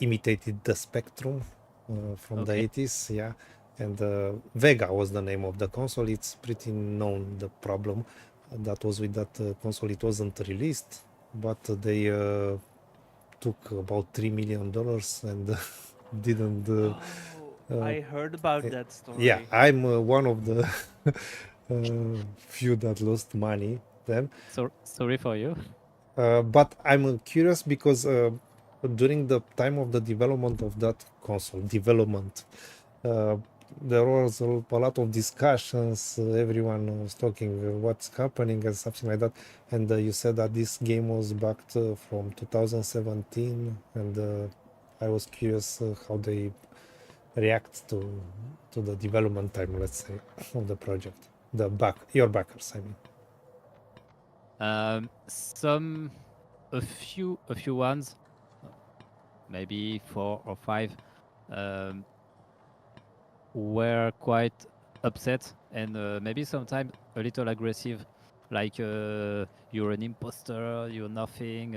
imitated the Spectrum from the 80s. Yeah. And Vega was the name of the console. It's pretty known, the problem that was with that console. It wasn't released, but they took about $3 million and didn't. I heard about that story. Yeah, I'm one of the few that lost money then. So sorry for you. But I'm curious because during the time of the development of that console, there was a lot of discussions. Everyone was talking what's happening and something like that. And you said that this game was backed from 2017, and I was curious how they react to the development time, let's say, of the project. Your backers, I mean. A few ones, maybe 4 or 5, were quite upset and maybe sometimes a little aggressive, like you're an imposter, you're nothing,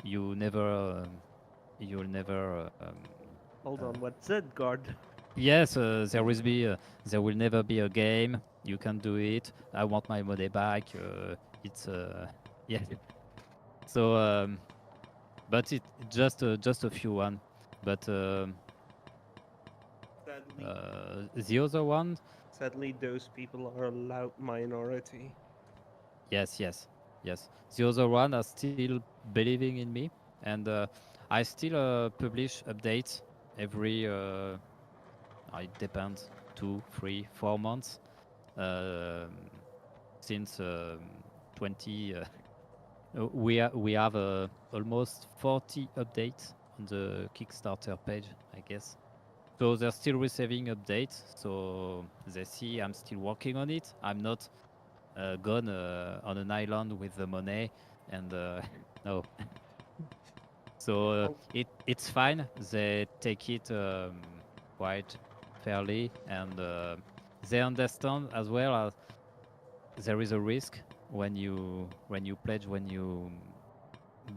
you'll never. Hold on, what's that, guard? Yes, there will never be a game. you can do it. I want my money back. It's yeah. So, but it just a few one. But Sadly, the other one, sadly, those people are a loud minority. yes. The other one are still believing in me, and I still publish updates every. It depends, 2, 3, 4 months. Since 20, we have almost 40 updates on the Kickstarter page, I guess. So they're still receiving updates. So they see I'm still working on it. I'm not gone on an island with the money, and no. So it's fine. They take it quite fairly, and they understand as well as there is a risk when you pledge, when you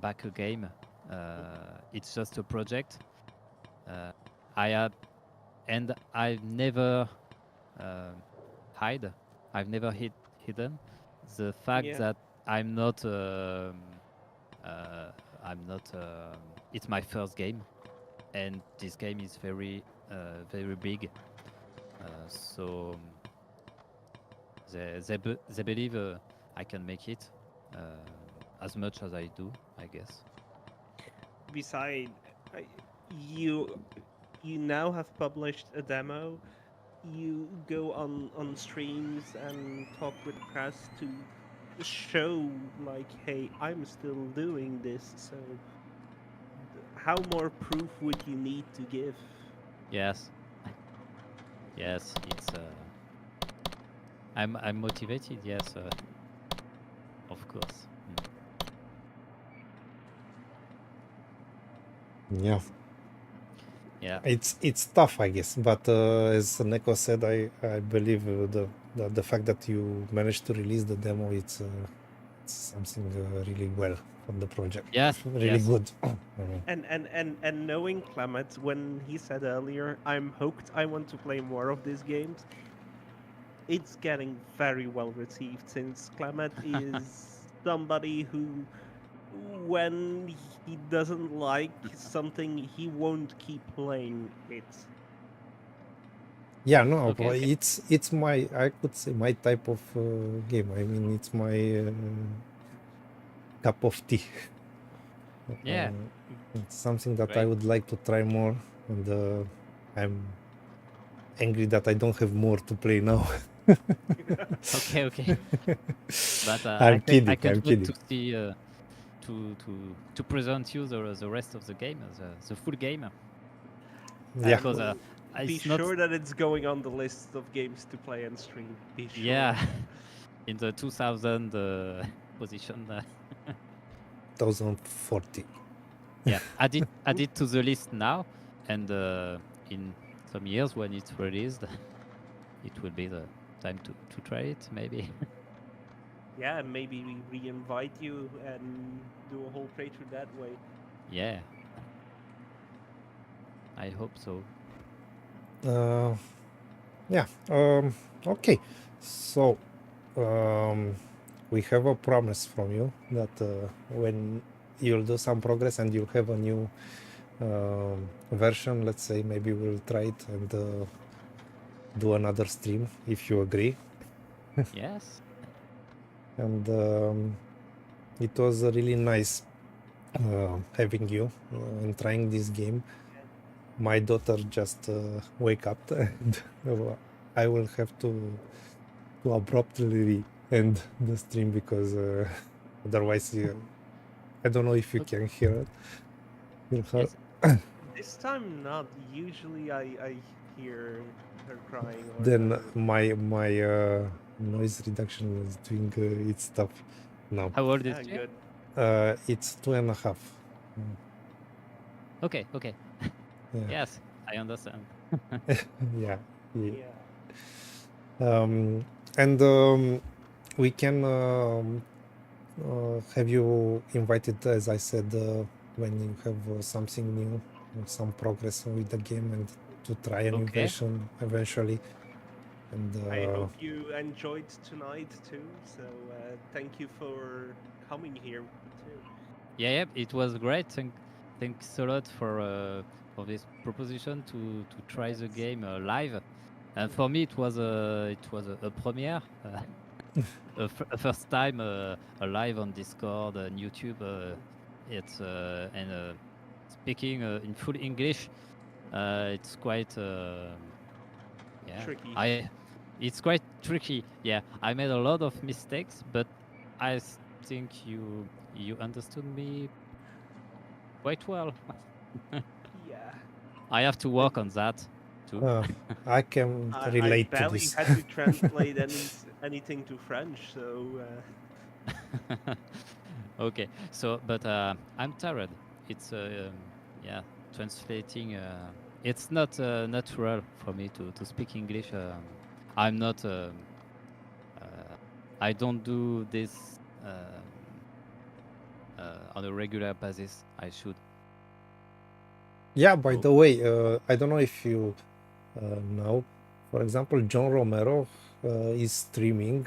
back a game. It's just a project. I have, and I've never hide. I've never hidden the fact Yeah. that I'm not. I'm not. It's my first game, and this game is very, very big. So they believe I can make it as much as I do, I guess. Besides, you now have published a demo. You go on streams and talk with press to show like, hey, I'm still doing this. So how more proof would you need to give? Yes. Yes, it's. I'm motivated. Yes, of course. Yeah. Yeah. It's tough, I guess, but as Neko said, I believe the fact that you managed to release the demo, it's something really well for the project. Yes. Really yes. good. And knowing Clement, when he said earlier, I'm hooked, I want to play more of these games, it's getting very well received, since Clement is somebody who, when he doesn't like something, he won't keep playing it. Yeah, no, Okay. it's my, I could say, my type of game. I mean, it's my cup of tea. Yeah. It's something that I Great. would like to try more, and I'm angry that I don't have more to play now. Okay. But I'm kidding. I can't I'm wait kidding. to see to present you the rest of the game, the full game. Yeah. Because Be it's not. sure that it's going on the list of games to play and stream. Be sure. Yeah. In the 2000 position. 2040. Yeah, add it to the list now, and in some years when it's released, it will be the time to try it, maybe. Yeah, maybe we re-invite you and do a whole playthrough that way. Yeah, I hope so. Yeah. Okay. So we have a promise from you that when you'll do some progress and you'll have a new version, let's say, maybe we'll try it and do another stream if you agree. Yes. And it was really nice having you and trying this game. My daughter just wake up and I will have to abruptly end the stream because otherwise I don't know if you can hear her. Yes. This time not. Usually I hear her crying. Or Then her... my noise reduction is doing its stuff now. How old is she? Good. It's 2.5. Okay. Yeah. Yes, I understand. Yeah. Yeah. And we can have you invited, as I said, when you have something new, some progress with the game, and to try a new Okay. version eventually. And I hope you enjoyed tonight too. So thank you for coming here too. Yeah, it was great. Thanks a lot for this proposition to try the Yes. game live. And for me, it was a premiere, a first time live on Discord and YouTube. It's and speaking in full English. It's quite yeah. Tricky. It's quite tricky. Yeah, I made a lot of mistakes, but I think you understood me quite well. Yeah. I have to work on that too. I can I relate to barely this. had to translate anything to French, so Okay, so but I'm tired. It's yeah, translating. It's not natural for me to speak English. I'm not. I don't do this on a regular basis. I should. Yeah, by Oh. the way, I don't know if you know, for example, John Romero is streaming